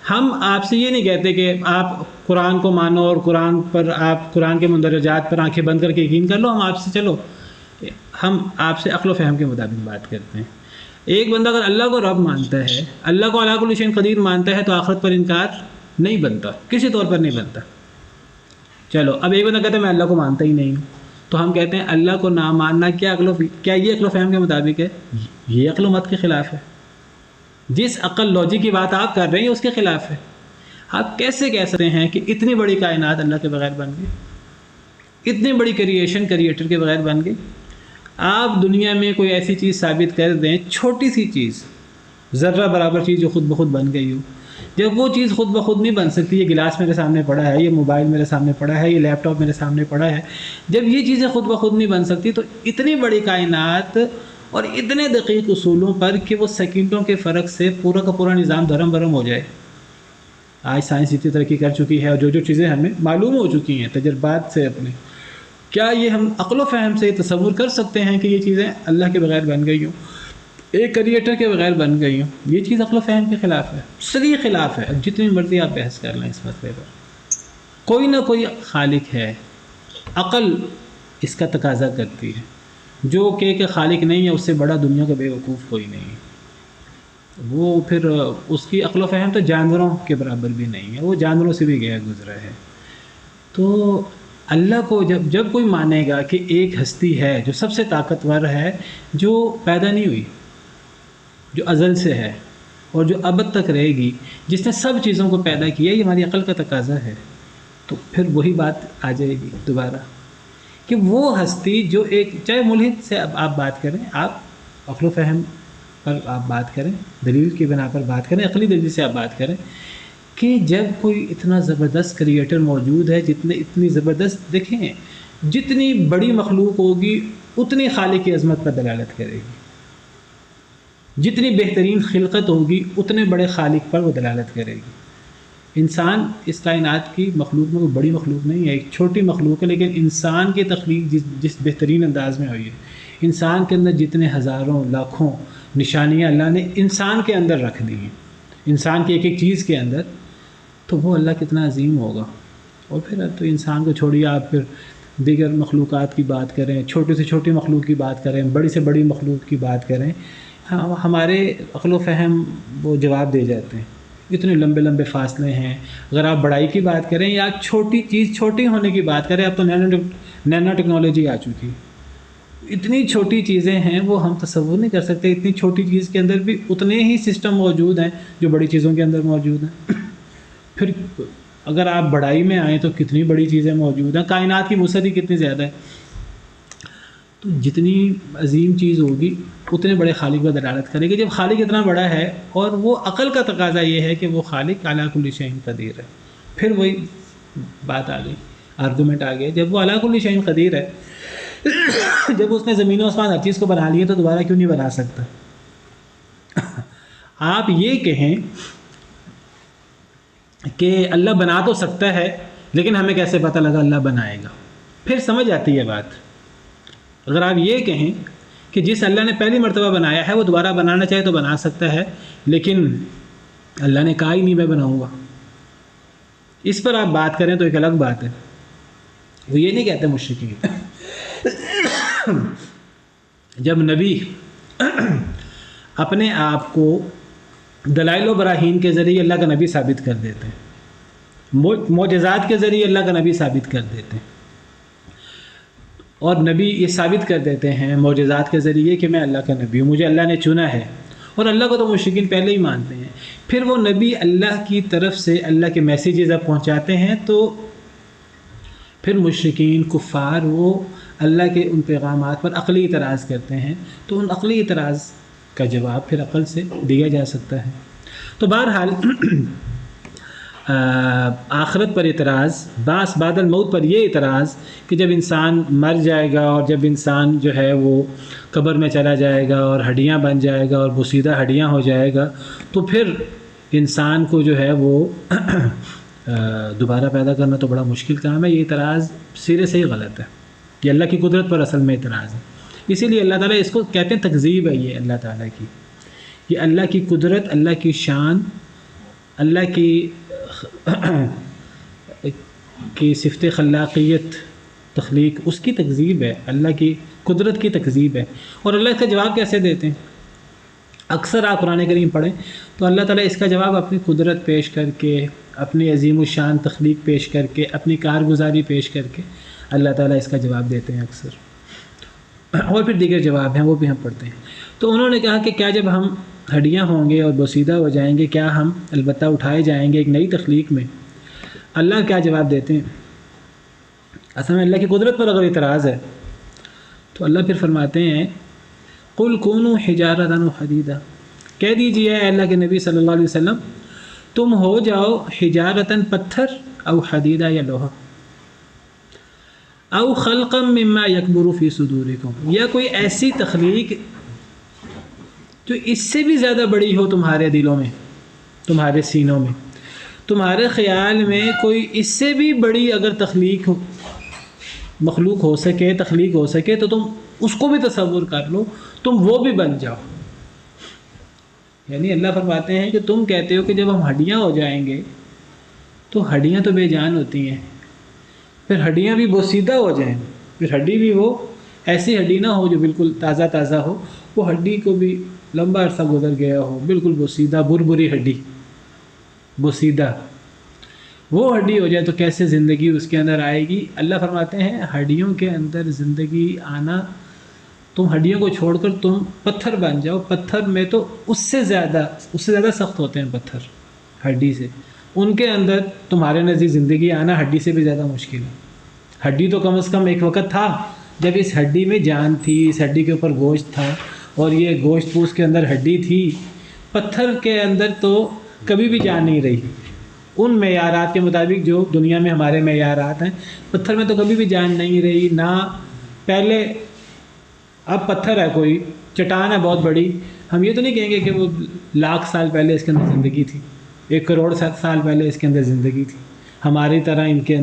Speaker 1: ہم آپ سے یہ نہیں کہتے کہ آپ قرآن کو مانو اور قرآن پر آپ قرآن کے مندرجات پر آنکھیں بند کر کے یقین کر لو، ہم آپ سے عقل و فہم کے مطابق بات کرتے ہیں۔ ایک بندہ اگر اللہ کو رب مانتا ہے، اللہ کو علی کل شیء قدیر مانتا ہے، تو آخرت پر انکار نہیں بنتا، کسی طور پر نہیں بنتا۔ چلو، اب ایک بندہ کہتا ہے میں اللہ کو مانتا ہی نہیں ہوں، تو ہم کہتے ہیں اللہ کو نہ ماننا کیا یہ عقل و فہم کے مطابق ہے؟ یہ عقل و مت کے خلاف ہے۔ جس عقل لوجک کی بات آپ کر رہے ہیں اس کے خلاف ہے۔ آپ کیسے کہہ سکتے ہیں کہ اتنی بڑی کائنات اللہ کے بغیر بن گئی، اتنی بڑی کریٹر کے بغیر بن گئی؟ آپ دنیا میں کوئی ایسی چیز ثابت کر دیں، چھوٹی سی چیز، ذرہ برابر چیز جو خود بخود بن گئی ہو۔ جب وہ چیز خود بخود نہیں بن سکتی، یہ گلاس میرے سامنے پڑا ہے، یہ موبائل میرے سامنے پڑا ہے، یہ لیپ ٹاپ میرے سامنے پڑا ہے، جب یہ چیزیں خود بخود نہیں بن سکتی، تو اتنی بڑی کائنات اور اتنے دقیق اصولوں پر کہ وہ سیکنڈوں کے فرق سے پورا کا پورا نظام دھرم برم ہو جائے۔ آج سائنس اتنی ترقی کر چکی ہے، اور جو چیزیں ہمیں معلوم ہو چکی ہیں تجربات سے اپنے، کیا یہ ہم عقل و فہم سے تصور کر سکتے ہیں کہ یہ چیزیں اللہ کے بغیر بن گئی ہوں، ایک کریٹر کے بغیر بن گئی ہوں؟ یہ چیز عقل و فہم کے خلاف ہے، صریح خلاف ہے۔ جتنی مرضی آپ بحث کر لیں اس مسئلے پر، کوئی نہ کوئی خالق ہے، عقل اس کا تقاضا کرتی ہے۔ جو کہ خالق نہیں ہے، اس سے بڑا دنیا کا بے وقوف کوئی نہیں، وہ پھر اس کی عقل و فہم تو جانوروں کے برابر بھی نہیں ہے، وہ جانوروں سے بھی گیا گزرا ہے۔ تو اللہ کو جب کوئی مانے گا کہ ایک ہستی ہے جو سب سے طاقتور ہے، جو پیدا نہیں ہوئی، جو ازل سے ہے، اور جو ابد تک رہے گی، جس نے سب چیزوں کو پیدا کیا، یہ ہماری عقل کا تقاضا ہے. تو پھر وہی بات آ جائے گی دوبارہ کہ وہ ہستی جو ایک، چاہے ملحد سے آپ بات کریں، آپ عقل و فہم پر آپ بات کریں، دلیل کی بنا پر بات کریں، عقلی دلیل سے آپ بات کریں کہ جب کوئی اتنا زبردست کریٹر موجود ہے، اتنی زبردست، دیکھیں جتنی بڑی مخلوق ہوگی اتنی خالق کی عظمت پر دلالت کرے گی، جتنی بہترین خلقت ہوگی اتنے بڑے خالق پر وہ دلالت کرے گی. انسان اس کائنات کی مخلوق میں کوئی بڑی مخلوق نہیں ہے، ایک چھوٹی مخلوق ہے، لیکن انسان کی تخلیق جس بہترین انداز میں ہوئی ہے، انسان کے اندر جتنے ہزاروں لاکھوں نشانیاں اللہ نے انسان کے اندر رکھ دی ہیں، انسان کی ایک ایک چیز کے اندر، تو وہ اللہ کتنا عظیم ہوگا. اور پھر اب تو انسان کو چھوڑیے، آپ پھر دیگر مخلوقات کی بات کریں، چھوٹی سے چھوٹی مخلوق کی بات کریں، بڑی سے بڑی مخلوق کی بات کریں، ہمارے عقل و فہم وہ جواب دے جاتے ہیں. اتنے لمبے لمبے فاصلے ہیں. اگر آپ بڑائی کی بات کریں یا چھوٹی چیز چھوٹی ہونے کی بات کریں، اب تو نینو ٹیکنالوجی آ چکی، اتنی چھوٹی چیزیں ہیں وہ ہم تصور نہیں کر سکتے. اتنی چھوٹی چیز کے اندر بھی اتنے ہی سسٹم موجود ہیں جو بڑی چیزوں کے اندر موجود ہیں. پھر اگر آپ بڑائی میں آئیں تو کتنی بڑی چیزیں موجود ہیں، کائنات کی وسعت ہی کتنی زیادہ ہے. تو جتنی عظیم چیز ہوگی اتنے بڑے خالق پر دلالت کرے گی. جب خالق اتنا بڑا ہے اور وہ عقل کا تقاضا یہ ہے کہ وہ خالق علی کل شیء قدیر ہے، پھر وہی بات آ گئی، آرگومنٹ آ گیا. جب وہ علی کل شیء قدیر ہے، جب اس نے زمین و آسمان ہر چیز کو بنا لیا تو دوبارہ کیوں نہیں بنا سکتا؟ آپ یہ کہیں کہ اللہ بنا تو سکتا ہے لیکن ہمیں کیسے پتہ لگا اللہ بنائے گا، پھر سمجھ آتی ہے بات. اگر آپ یہ کہیں کہ جس اللہ نے پہلی مرتبہ بنایا ہے وہ دوبارہ بنانا چاہے تو بنا سکتا ہے، لیکن اللہ نے کہا ہی نہیں میں بناؤں گا، اس پر آپ بات کریں تو ایک الگ بات ہے. وہ یہ نہیں کہتے مشرکین. جب نبی اپنے آپ کو دلائل و براہین کے ذریعے اللہ کا نبی ثابت کر دیتے ہیں، معجزات کے ذریعے اللہ کا نبی ثابت کر دیتے ہیں، اور نبی یہ ثابت کر دیتے ہیں معجزات کے ذریعے کہ میں اللہ کا نبی ہوں، مجھے اللہ نے چنا ہے، اور اللہ کو تو مشرکین پہلے ہی مانتے ہیں. پھر وہ نبی اللہ کی طرف سے اللہ کے میسیجز اب پہنچاتے ہیں تو پھر مشرکین کفار وہ اللہ کے ان پیغامات پر عقلی اعتراض کرتے ہیں، تو ان عقلی اعتراض کا جواب پھر عقل سے دیا جا سکتا ہے. تو بہرحال آخرت پر اعتراض، بعث بعد الموت پر یہ اعتراض کہ جب انسان مر جائے گا اور جب انسان جو ہے وہ قبر میں چلا جائے گا اور ہڈیاں بن جائے گا اور بوسیدہ ہڈیاں ہو جائے گا، تو پھر انسان کو جو ہے وہ دوبارہ پیدا کرنا تو بڑا مشکل کام ہے. یہ اعتراض سرے سے ہی غلط ہے، یہ اللہ کی قدرت پر اصل میں اعتراض ہے. اسی لیے اللہ تعالیٰ اس کو کہتے ہیں تکذیب ہے. یہ اللہ تعالیٰ کی، یہ اللہ کی قدرت، اللہ کی شان، اللہ کی صفت خلاقیت، تخلیق، اس کی تکذیب ہے، اللہ کی قدرت کی تکذیب ہے. اور اللہ اس کا جواب کیسے دیتے ہیں؟ اکثر آپ قرآن کریم پڑھیں تو اللہ تعالیٰ اس کا جواب اپنی قدرت پیش کر کے، اپنی عظیم الشان تخلیق پیش کر کے، اپنی کارگزاری پیش کر کے اللہ تعالیٰ اس کا جواب دیتے ہیں اکثر. اور پھر دیگر جواب ہیں وہ بھی ہم پڑھتے ہیں. تو انہوں نے کہا کہ کیا جب ہم ہڈیاں ہوں گے اور بوسیدہ ہو جائیں گے کیا ہم البتہ اٹھائے جائیں گے ایک نئی تخلیق میں؟ اللہ کیا جواب دیتے ہیں؟ اصل میں اللہ کی قدرت پر اگر اعتراض ہے تو اللہ پھر فرماتے ہیں قُلْ كُونُوا حِجَارَةً وَحَدِيدًا، کہہ دیجیے اے اللہ کے نبی صلی اللہ علیہ وسلم تم ہو جاؤ حجارتاً پتھر، او حدیدہ یا لوہا، او خلقا مما یکبر فی صدورکم، یا کوئی ایسی تخلیق جو اس سے بھی زیادہ بڑی ہو تمہارے دلوں میں، تمہارے سینوں میں. تمہارے خیال میں کوئی اس سے بھی بڑی اگر تخلیق ہو، مخلوق ہو سکے، تخلیق ہو سکے، تو تم اس کو بھی تصور کر لو، تم وہ بھی بن جاؤ. یعنی اللہ فرماتے ہیں کہ تم کہتے ہو کہ جب ہم ہڈیاں ہو جائیں گے تو ہڈیاں تو بے جان ہوتی ہیں، پھر ہڈیاں بھی بوسیدہ ہو جائیں، پھر ہڈی بھی وہ ایسی ہڈی نہ ہو جو بالکل تازہ تازہ ہو، وہ ہڈی کو بھی لمبا عرصہ گزر گیا ہو، بالکل بوسیدہ بربری ہڈی، بوسیدہ وہ ہڈی ہو جائے تو کیسے زندگی اس کے اندر آئے گی؟ اللہ فرماتے ہیں ہڈیوں کے اندر زندگی آنا تم ہڈیوں کو چھوڑ کر تم پتھر بن جاؤ. پتھر میں تو اس سے زیادہ سخت ہوتے ہیں پتھر ہڈی سے. ان کے اندر تمہارے نزدیک زندگی آنا ہڈی سے بھی زیادہ مشکل ہے. ہڈی تو کم از کم ایک وقت تھا جب اس ہڈی میں جان تھی، اس ہڈی کے اوپر گوشت تھا، اور یہ گوشت پوش کے اندر ہڈی تھی. پتھر کے اندر تو کبھی بھی جان نہیں رہی ان معیارات کے مطابق جو دنیا میں ہمارے معیارات ہیں. پتھر میں تو کبھی بھی جان نہیں رہی. نہ پہلے، اب پتھر ہے، کوئی چٹان ہے بہت بڑی، ہم یہ تو نہیں کہیں گے کہ وہ 1,00,000 سال پہلے اس کے اندر زندگی تھی، 1 کروڑ سال پہلے اس کے اندر زندگی تھی. ہماری طرح ان کے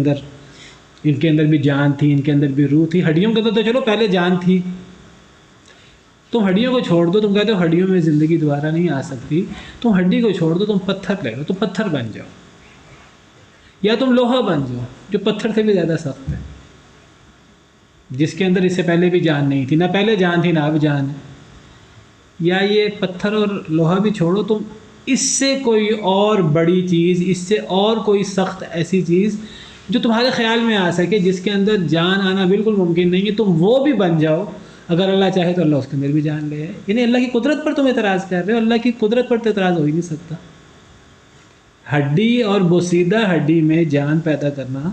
Speaker 1: اندر بھی جان تھی، ان کے اندر بھی روح تھی. ہڈیوں کے اندر تو چلو پہلے جان تھی. تم ہڈیوں کو چھوڑ دو، تم کہتے ہو ہڈیوں میں زندگی دوبارہ نہیں آ سکتی. تم ہڈی کو چھوڑ دو، تم پتھر لے لو، تو پتھر بن جاؤ، یا تم لوہا بن جاؤ جو پتھر سے بھی زیادہ سخت ہے، جس کے اندر اس سے پہلے بھی جان نہیں تھی. نہ پہلے جان تھی نہ اب جان ہے. یا یہ پتھر اور لوہا بھی چھوڑو، تم اس سے کوئی اور بڑی چیز، اس سے اور کوئی سخت ایسی چیز جو تمہارے خیال میں آ سکے، جس کے اندر جان آنا بالکل ممکن نہیں ہے، تم وہ بھی بن جاؤ. اگر اللہ چاہے تو اللہ اس کے اندر بھی جان لے. یعنی اللہ کی قدرت پر تم اعتراض کر رہے ہو، اللہ کی قدرت پر تو اعتراض ہو ہی نہیں سکتا. ہڈی اور بوسیدہ ہڈی میں جان پیدا کرنا،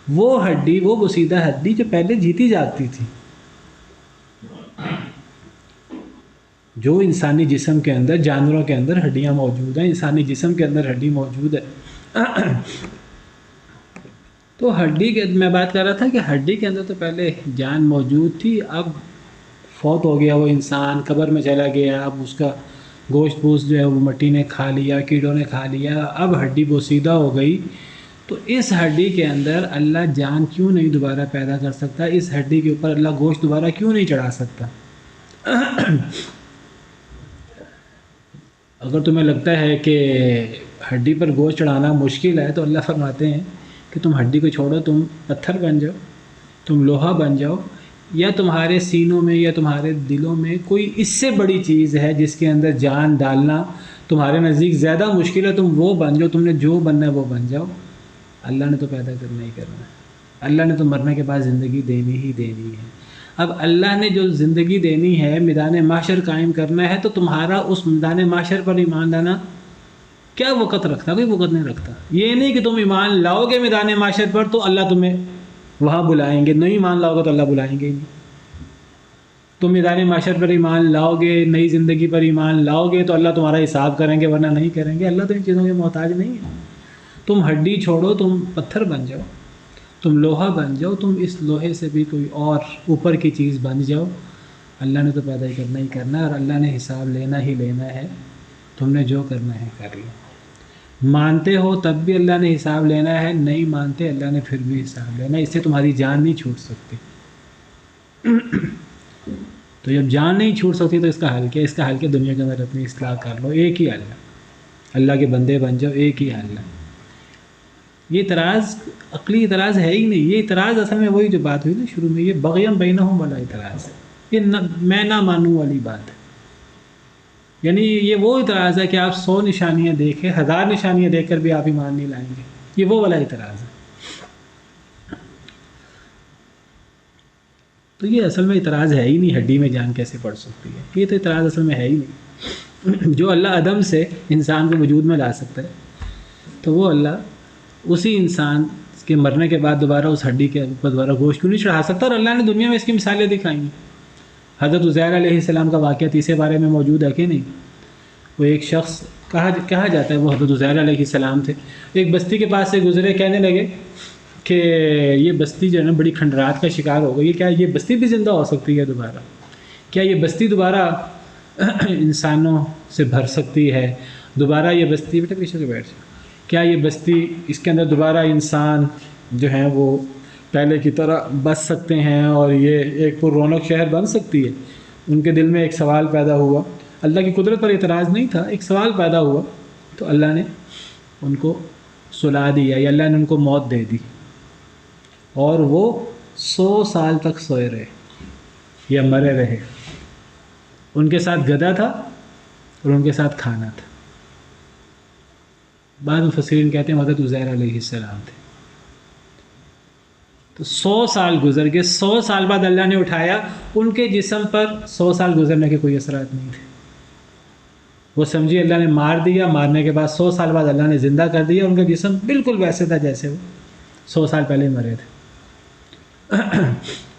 Speaker 1: وہ بوسیدہ ہڈی جو پہلے جیتی جاگتی تھی، جو انسانی جسم کے اندر، جانوروں کے اندر ہڈیاں موجود ہیں، انسانی جسم کے اندر ہڈی موجود ہے. تو ہڈی کے میں بات کر رہا تھا کہ ہڈی کے اندر تو پہلے جان موجود تھی. اب فوت ہو گیا وہ انسان، قبر میں چلا گیا، اب اس کا گوشت پوش جو ہے وہ مٹی نے کھا لیا، کیڑوں نے کھا لیا. اب ہڈی بوسیدہ ہو گئی. تو اس ہڈی کے اندر اللہ جان کیوں نہیں دوبارہ پیدا کر سکتا؟ اس ہڈی کے اوپر اللہ گوشت دوبارہ کیوں نہیں چڑھا سکتا؟ اگر تمہیں لگتا ہے کہ ہڈی پر گوشت چڑھانا مشکل ہے، تو اللہ فرماتے ہیں کہ تم ہڈی کو چھوڑو، تم پتھر بن جاؤ، تم لوہا بن جاؤ. یا تمہارے سینوں میں یا تمہارے دلوں میں کوئی اس سے بڑی چیز ہے جس کے اندر جان ڈالنا تمہارے نزدیک زیادہ مشکل ہے، تم وہ بن جاؤ. تم نے جو بننا ہے وہ بن جاؤ. اللہ نے تو پیدا کرنا ہی کرنا ہے. اللہ نے تو مرنے کے بعد زندگی دینی ہی دینی ہے. اب اللہ نے جو زندگی دینی ہے، میدان محشر قائم کرنا ہے، تو تمہارا اس میدان محشر پر ایمان لانا کیا وقت رکھتا؟ کوئی وقت نہیں رکھتا. یہ نہیں کہ تم ایمان لاؤ گے میدان محشر پر تو اللہ تمہیں وہاں بلائیں گے. نہیں ایمان لاؤ گے تو اللہ بلائیں گے ہی نہیں. تم میدان محشر پر ایمان لاؤ گے، نئی زندگی پر ایمان لاؤ گے تو اللہ تمہارا حساب کریں گے، ورنہ نہیں کریں گے. اللہ تو ان چیزوں کے محتاج نہیں ہے. تم ہڈی چھوڑو، تم پتھر بن جاؤ، تم لوہا بن جاؤ، تم اس لوہے سے بھی کوئی اور اوپر کی چیز بن جاؤ. اللہ نے تو پیدا ہی کرنا ہے، اور اللہ نے حساب لینا ہی لینا ہے. تم نے جو کرنا ہے کر لو. مانتے ہو تب بھی اللہ نے حساب لینا ہے، نہیں مانتے اللہ نے پھر بھی حساب لینا ہے. اس سے تمہاری جان نہیں چھوٹ سکتی. تو جب جان نہیں چھوٹ سکتی تو اس کا حل کیا؟ اس کا حل کیا؟ دنیا کے اندر اپنی اصلاح کر لو. ایک ہی حل ہے، اللہ کے بندے بن جاؤ. ایک ہی حل ہے. یہ اعتراض عقلی اعتراض ہے ہی نہیں. یہ اعتراض اصل میں وہی جو بات ہوئی نا شروع میں، یہ بغیم بینہم والا اعتراض ہے. یہ میں نہ مانوں والی بات ہے. یعنی یہ وہ اعتراض ہے کہ آپ 100 نشانیاں دیکھیں، 1000 نشانیاں دیکھ کر بھی آپ ایمان نہیں لائیں گے. یہ وہ والا اعتراض ہے. تو یہ اصل میں اعتراض ہے ہی نہیں. ہڈی میں جان کیسے پڑ سکتی ہے؟ یہ تو اعتراض اصل میں ہے ہی نہیں. جو اللہ عدم سے انسان کو وجود میں لا سکتا ہے، تو وہ اللہ اسی انسان کے مرنے کے بعد دوبارہ اس ہڈی کے اوپر دوبارہ گوشت کیوں نہیں چڑھا سکتا؟ اور اللہ نے دنیا میں اس کی مثالیں دکھائیں ہیں. حضرت عزیر علیہ السلام کا واقعہ تیسرے بارے میں موجود ہے کہ نہیں؟ وہ ایک شخص کہا جاتا ہے وہ حضرت عزیر علیہ السلام تھے. ایک بستی کے پاس سے گزرے، کہنے لگے کہ یہ بستی جو ہے نا بڑی کھنڈرات کا شکار ہو گئی. کیا یہ بستی بھی زندہ ہو سکتی ہے دوبارہ؟ کیا یہ بستی دوبارہ انسانوں سے بھر سکتی ہے؟ دوبارہ یہ بستی، بیٹا پیچھے سے بیٹھ جائے، کیا یہ بستی، اس کے اندر دوبارہ انسان جو ہیں وہ پہلے کی طرح بس سکتے ہیں اور یہ ایک پر رونق شہر بن سکتی ہے؟ ان کے دل میں ایک سوال پیدا ہوا. اللہ کی قدرت پر اعتراض نہیں تھا، ایک سوال پیدا ہوا. تو اللہ نے ان کو سلا دیا، یا اللہ نے ان کو موت دے دی، اور وہ 100 سال تک سوئے رہے یا مرے رہے. ان کے ساتھ گدھا تھا اور ان کے ساتھ کھانا تھا. بعض مفسرین کہتے ہیں حضرت عزیر علیہ السلام تھے. تو 100 سال گزر گئے، 100 سال بعد اللہ نے اٹھایا، ان کے جسم پر 100 سال گزرنے کے کوئی اثرات نہیں تھے۔ وہ سمجھیے اللہ نے مار دیا، مارنے کے بعد 100 سال بعد اللہ نے زندہ کر دیا، ان کا جسم بالکل ویسے تھا جیسے وہ 100 سال پہلے مرے تھے۔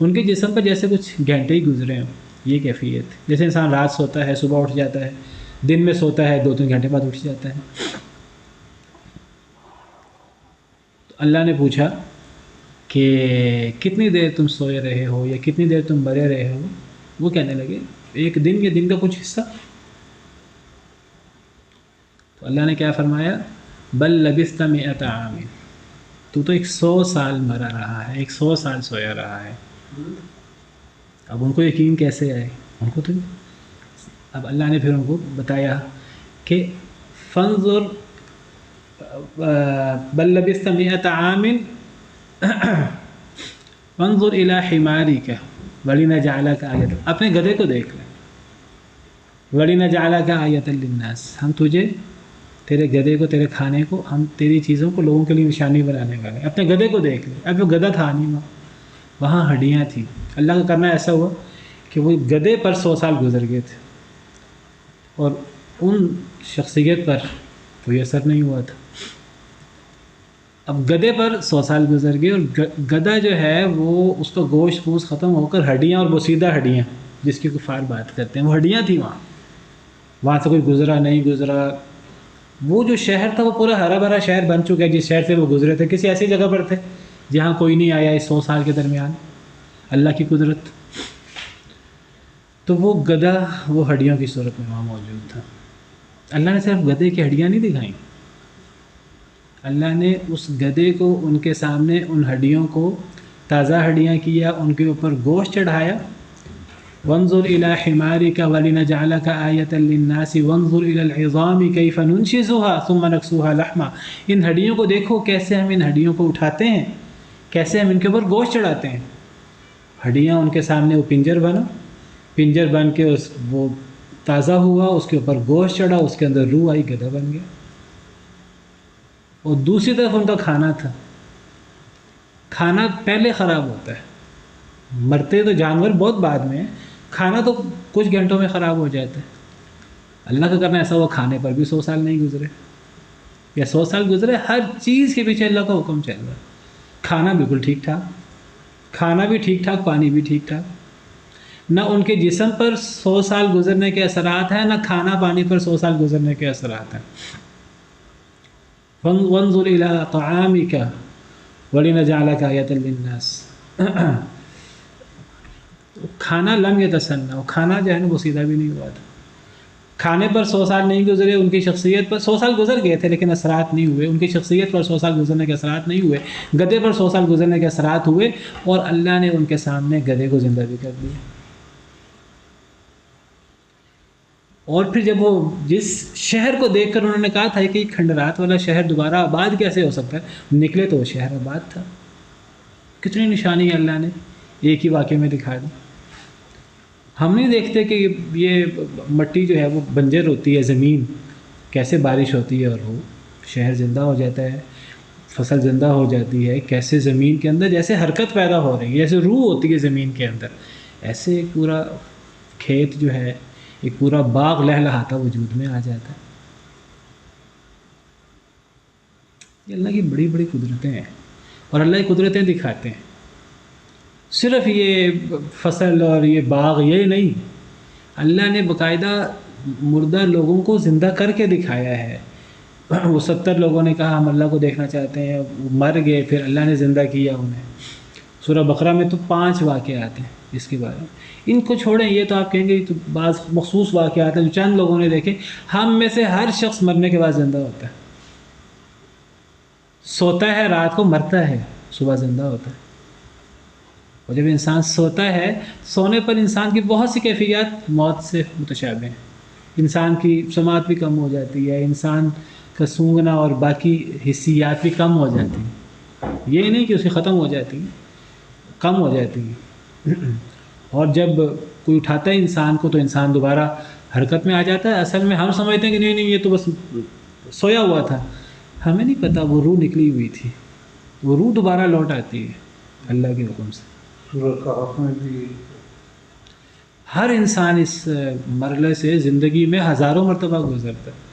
Speaker 1: ان کے جسم پر جیسے کچھ گھنٹے ہی گزرے ہوں، یہ کیفیت۔ جیسے انسان رات سوتا ہے، صبح اٹھ جاتا ہے، دن میں سوتا ہے، 2-3 گھنٹے بعد اٹھ جاتا ہے۔ تو اللہ نے پوچھا کہ کتنی دیر تم سوئے رہے ہو یا کتنی دیر تم مرے رہے ہو؟ وہ کہنے لگے ایک دن یا دن کا کچھ حصہ۔ تو اللہ نے کیا فرمایا؟ بل لبثت 100 عام، تو 100 سال مرا رہا ہے، 100 سال سویا رہا ہے۔ اب ان کو یقین کیسے آئے؟ ان کو تو اب اللہ نے پھر ان کو بتایا کہ فانظر بل لبثت 100 عام فانظر الى حمارك ولنجعلك آیۃ، اپنے گدھے کو دیکھ لیں، ولنجعلك آیۃ للناس، ہم تجھے، تیرے گدھے کو، تیرے کھانے کو، ہم تیری چیزوں کو لوگوں کے لیے نشانی بنانے والے ہیں۔ اپنے گدھے کو دیکھ لیں۔ اب وہ گدھا تھا نہیں وہاں ہڈیاں تھیں۔ اللہ کا کرنا ایسا ہوا کہ وہ گدھے پر 100 سال گزر گئے تھے اور ان شخصیت پر کوئی اثر نہیں ہوا تھا۔ اب گدھے پر 100 سال گزر گئے اور گدھا جو ہے وہ اس کا گوشت پوست ختم ہو کر ہڈیاں، اور بوسیدہ ہڈیاں جس کی کفار بات کرتے ہیں، وہ ہڈیاں تھیں وہاں سے کوئی گزرا نہیں گزرا۔ وہ جو شہر تھا وہ پورا ہرا بھرا شہر بن چکا ہے، جس شہر سے وہ گزرے تھے کسی ایسی جگہ پر تھے جہاں کوئی نہیں آیا اس 100 سال کے درمیان۔ اللہ کی قدرت۔ تو وہ گدھا وہ ہڈیوں کی صورت میں وہاں موجود تھا۔ اللہ نے صرف گدھے کی ہڈیاں نہیں دکھائیں، اللہ نے اس گدھے کو ان کے سامنے ان ہڈیوں کو تازہ ہڈیاں کیا، ان کے اوپر گوشت چڑھایا۔ وانظر الى حمارك ولنجعلك آیۃ للناس وانظر الى العظام کیف ننشزها ثم نکسوها لحما، ان ہڈیوں کو دیکھو کیسے ہم ان ہڈیوں کو اٹھاتے ہیں، کیسے ہم ان کے اوپر گوشت چڑھاتے ہیں۔ ہڈیاں ان کے سامنے وہ پنجر بنا، پنجر بن کے وہ تازہ ہوا، اس کے اوپر گوشت چڑھا، اس کے اندر روح آئی، گدھا بن گیا۔ اور دوسری طرف ان کا کھانا تھا، کھانا پہلے خراب ہوتا ہے، مرتے تو جانور بہت بعد میں، کھانا تو کچھ گھنٹوں میں خراب ہو جاتا ہے۔ اللہ کا کرنا ایسا ہوا کھانے پر بھی 100 سال نہیں گزرے یا 100 سال گزرے، ہر چیز کے پیچھے اللہ کا حکم چل رہا ہے۔ کھانا بالکل ٹھیک ٹھاک، کھانا بھی ٹھیک ٹھاک، پانی بھی ٹھیک ٹھاک، نہ ان کے جسم پر 100 سال گزرنے کے اثرات ہیں، نہ کھانا پانی پر 100 سال گزرنے کے اثرات ہیں۔ وانظر الى طعامك ولنجعلك آیۃ للناس، کھانا لم یتسنہ، کھانا جو ہے نا وہ سیدھا بھی نہیں ہوا تھا۔ کھانے پر 100 سال نہیں گزرے، ان کی شخصیت پر 100 سال گزر گئے تھے لیکن اثرات نہیں ہوئے، ان کی شخصیت پر 100 سال گزرنے کے اثرات نہیں ہوئے، گدھے پر 100 سال گزرنے کے اثرات ہوئے، اور اللہ نے ان کے سامنے گدھے کو زندہ بھی کر دیا۔ اور پھر جب وہ جس شہر کو دیکھ کر انہوں نے کہا تھا کہ کھنڈرات والا شہر دوبارہ آباد کیسے ہو سکتا ہے، نکلے تو وہ شہر آباد تھا۔ کتنی نشانی اللہ نے ایک ہی واقعے میں دکھا دی۔ ہم نہیں دیکھتے کہ یہ مٹی جو ہے وہ بنجر ہوتی ہے، زمین کیسے بارش ہوتی ہے اور وہ شہر زندہ ہو جاتا ہے، فصل زندہ ہو جاتی ہے، کیسے زمین کے اندر جیسے حرکت پیدا ہو رہی ہے، جیسے روح ہوتی ہے زمین کے اندر، ایسے ایک پورا کھیت جو ہے، ایک پورا باغ لہلہاتا وجود میں آ جاتا ہے۔ یہ اللہ کی بڑی بڑی قدرتیں ہیں، اور اللہ کی قدرتیں دکھاتے ہیں۔ صرف یہ فصل اور یہ باغ یہ نہیں، اللہ نے باقاعدہ مردہ لوگوں کو زندہ کر کے دکھایا ہے۔ وہ 70 لوگوں نے کہا ہم اللہ کو دیکھنا چاہتے ہیں، وہ مر گئے، پھر اللہ نے زندہ کیا انہیں۔ سورہ بقرہ میں تو 5 واقعات ہیں اس کے بارے میں۔ ان کو چھوڑیں، یہ تو آپ کہیں گے یہ تو بعض مخصوص واقعات ہیں جو چند لوگوں نے دیکھے۔ ہم میں سے ہر شخص مرنے کے بعد زندہ ہوتا ہے، سوتا ہے رات کو، مرتا ہے صبح زندہ ہوتا ہے۔ اور جب انسان سوتا ہے، سونے پر انسان کی بہت سی کیفیات موت سے متشابہ ہیں۔ انسان کی سماعت بھی کم ہو جاتی ہے، انسان کا سونگنا اور باقی حسیات بھی کم ہو جاتی ہیں۔ یہ نہیں کہ اسے ختم ہو جاتی ہیں، کم ہو جاتی ہیں۔ اور جب کوئی اٹھاتا ہے انسان کو تو انسان دوبارہ حرکت میں آ جاتا ہے۔ اصل میں ہم سمجھتے ہیں کہ نہیں یہ تو بس سویا ہوا تھا، ہمیں نہیں پتہ وہ روح نکلی ہوئی تھی، وہ روح دوبارہ لوٹ آتی ہے۔ اللہ کے حکم سے.
Speaker 3: سورہ کہف میں بھی
Speaker 1: ہر انسان اس مرحلے سے زندگی میں ہزاروں مرتبہ گزرتا ہے.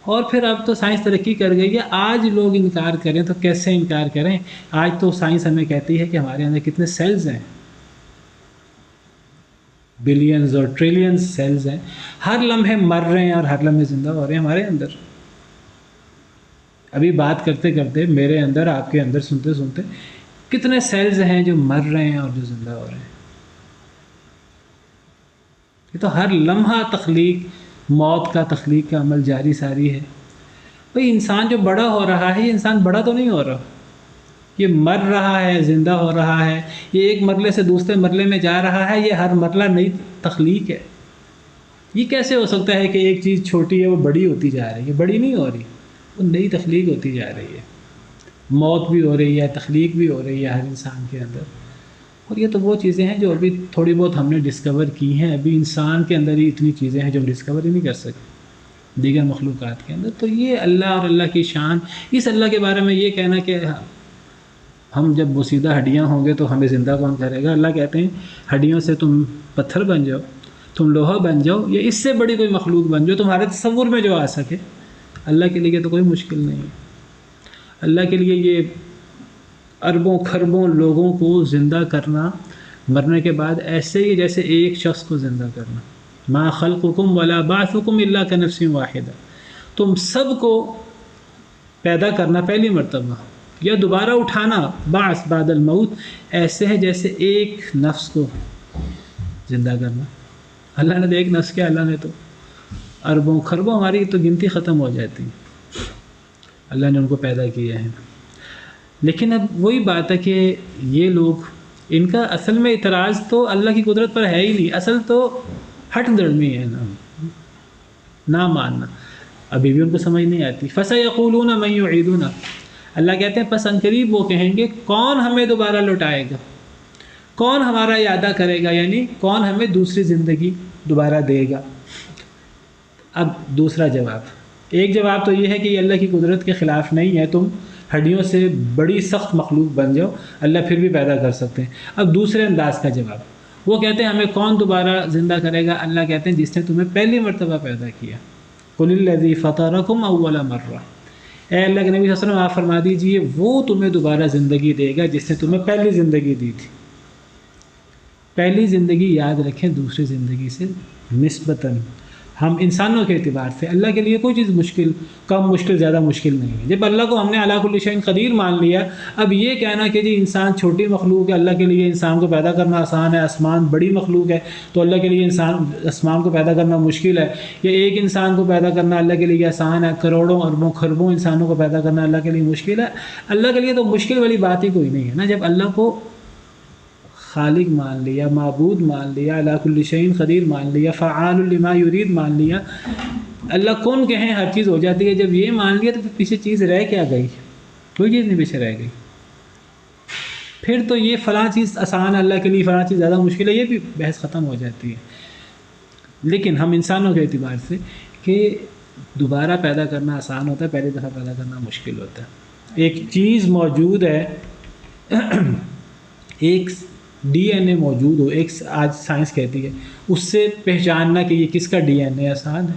Speaker 1: اور پھر اب تو سائنس ترقی کر گئی ہے. آج لوگ انکار کریں تو کیسے انکار کریں؟ آج تو سائنس ہمیں کہتی ہے کہ ہمارے اندر کتنے سیلز ہیں، بلینز اور ٹریلینز سیلز ہیں. ہر لمحے مر رہے ہیں اور ہر لمحے زندہ ہو رہے ہیں ہمارے اندر. ابھی بات کرتے کرتے میرے اندر، آپ کے اندر، سنتے سنتے کتنے سیلز ہیں جو مر رہے ہیں اور جو زندہ ہو رہے ہیں. یہ تو ہر لمحہ تخلیق، موت کا تخلیق کا عمل جاری ساری ہے. بھئی انسان جو بڑا ہو رہا ہے، یہ انسان بڑا تو نہیں ہو رہا، یہ مر رہا ہے، زندہ ہو رہا ہے، یہ ایک مرحلے سے دوسرے مرحلے میں جا رہا ہے. یہ ہر مرحلہ نئی تخلیق ہے. یہ کیسے ہو سکتا ہے کہ ایک چیز چھوٹی ہے وہ بڑی ہوتی جا رہی ہے؟ بڑی نہیں ہو رہی، وہ نئی تخلیق ہوتی جا رہی ہے. موت بھی ہو رہی ہے، تخلیق بھی ہو رہی ہے ہر انسان کے اندر. اور یہ تو وہ چیزیں ہیں جو ابھی تھوڑی بہت ہم نے ڈسکور کی ہیں. ابھی انسان کے اندر ہی اتنی چیزیں ہیں جو ہم ڈسکور ہی نہیں کر سکتے دیگر مخلوقات کے اندر. تو یہ اللہ اور اللہ کی شان. اس اللہ کے بارے میں یہ کہنا کہ ہم جب بوسیدہ ہڈیاں ہوں گے تو ہمیں زندہ کون کرے گا؟ اللہ کہتے ہیں ہڈیوں سے تم پتھر بن جاؤ، تم لوہا بن جاؤ، یا اس سے بڑی کوئی مخلوق بن جاؤ تمہارے تصور میں جو آ سکے. اللہ کے لیے تو کوئی مشکل نہیں ہے. اللہ کے لیے یہ اربوں کھربوں لوگوں کو زندہ کرنا مرنے کے بعد ایسے ہی جیسے ایک شخص کو زندہ کرنا. ما خلقکم ولا بعثکم الا کنفس واحدہ. تم سب کو پیدا کرنا پہلی مرتبہ یا دوبارہ اٹھانا، بعث بعد الموت، ایسے ہے جیسے ایک نفس کو زندہ کرنا. اللہ نے تو ایک نفس کیا، اللہ نے تو اربوں کھربوں، ہماری تو گنتی ختم ہو جاتی. اللہ نے ان کو پیدا کیا ہے. لیکن اب وہی بات ہے کہ یہ لوگ، ان کا اصل میں اعتراض تو اللہ کی قدرت پر ہے ہی نہیں. اصل تو ہٹ درمی ہے نہ ماننا. ابھی بھی ان کو سمجھ نہیں آتی. فَسَيَقُولُونَ مَن يُعِيدُونَ. اللہ کہتے ہیں پس عنقریب وہ کہیں گے کون ہمیں دوبارہ لوٹائے گا، کون ہمارا اعادہ کرے گا، یعنی کون ہمیں دوسری زندگی دوبارہ دے گا. اب دوسرا جواب، ایک جواب تو یہ ہے کہ یہ اللہ کی قدرت کے خلاف نہیں ہے. تم ہڈیوں سے بڑی سخت مخلوق بن جاؤ، اللہ پھر بھی پیدا کر سکتے ہیں. اب دوسرے انداز کا جواب، وہ کہتے ہیں ہمیں کون دوبارہ زندہ کرے گا؟ اللہ کہتے ہیں جس نے تمہیں پہلی مرتبہ پیدا کیا. قُلِ الَّذِي فَطَرَكُمْ أَوَّلَ مَرَّةٍ. اے اللہ کے نبی صلی اللہ علیہ وسلم آپ فرما دیجئے وہ تمہیں دوبارہ زندگی دے گا جس نے تمہیں پہلی زندگی دی تھی. پہلی زندگی یاد رکھیں دوسری زندگی سے نسبتاً. ہم انسانوں کے اعتبار سے اللہ کے لیے کوئی چیز مشکل، کم مشکل، زیادہ مشکل نہیں ہے. جب اللہ کو ہم نے علی کل شیء قدیر مان لیا، اب یہ کہنا کہ جی انسان چھوٹی مخلوق ہے، اللہ کے لیے انسان کو پیدا کرنا آسان ہے، آسمان بڑی مخلوق ہے تو اللہ کے لیے آسمان کو پیدا کرنا مشکل ہے، یا ایک انسان کو پیدا کرنا اللہ کے لیے آسان ہے، کروڑوں اربوں کھربوں انسانوں کو پیدا کرنا اللہ کے لیے مشکل ہے. اللہ کے لیے تو مشکل والی بات ہی کوئی نہیں ہے نا. جب اللہ کو خالق مان لیا، معبود مان لیا، علی کل شیء قدیر مان لیا، فعال لما یرید مان لیا، اللہ کون کہیں ہر چیز ہو جاتی ہے. جب یہ مان لیا تو پھر پیچھے چیز رہ کیا گئی؟ کوئی چیز نہیں پیچھے رہ گئی. پھر تو یہ فلاں چیز آسان ہے اللہ کے لیے، فلاں چیز زیادہ مشکل ہے، یہ بھی بحث ختم ہو جاتی ہے. لیکن ہم انسانوں کے اعتبار سے کہ دوبارہ پیدا کرنا آسان ہوتا ہے، پہلی دفعہ پیدا کرنا مشکل ہوتا ہے. ایک چیز موجود ہے، ایک ڈی این اے موجود ہو، ایک آج سائنس کہتی ہے، اس سے پہچاننا کہ یہ کس کا ڈی این اے آسان ہے.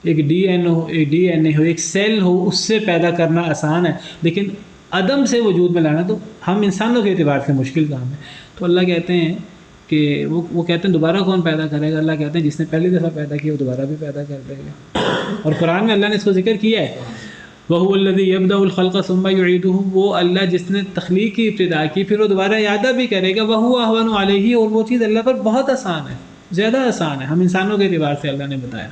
Speaker 1: ایک ڈی این اے ہو، ایک سیل ہو، اس سے پیدا کرنا آسان ہے. لیکن عدم سے وجود میں لانا تو ہم انسانوں کے اعتبار سے مشکل کام ہے. تو اللہ کہتے ہیں کہ وہ کہتے ہیں دوبارہ کون پیدا کرے گا؟ اللہ کہتے ہیں جس نے پہلی دفعہ پیدا کیا وہ دوبارہ بھی پیدا کر دے گا. اور قرآن میں اللہ نے اس کو ذکر کیا ہے، وَهُوَ الَّذِي يَبْدَأُ الْخَلْقَ ثُمَّ يُعِيدُهُ. وہ اللہ جس نے تخلیق کی ابتدا کی پھر وہ دوبارہ اعادہ بھی کرے گا. وَهُوَ أَهْوَنُ عَلَيْهِ. اور وہ چیز اللہ پر بہت آسان ہے، زیادہ آسان ہے. ہم انسانوں کے اعتبار سے اللہ نے بتایا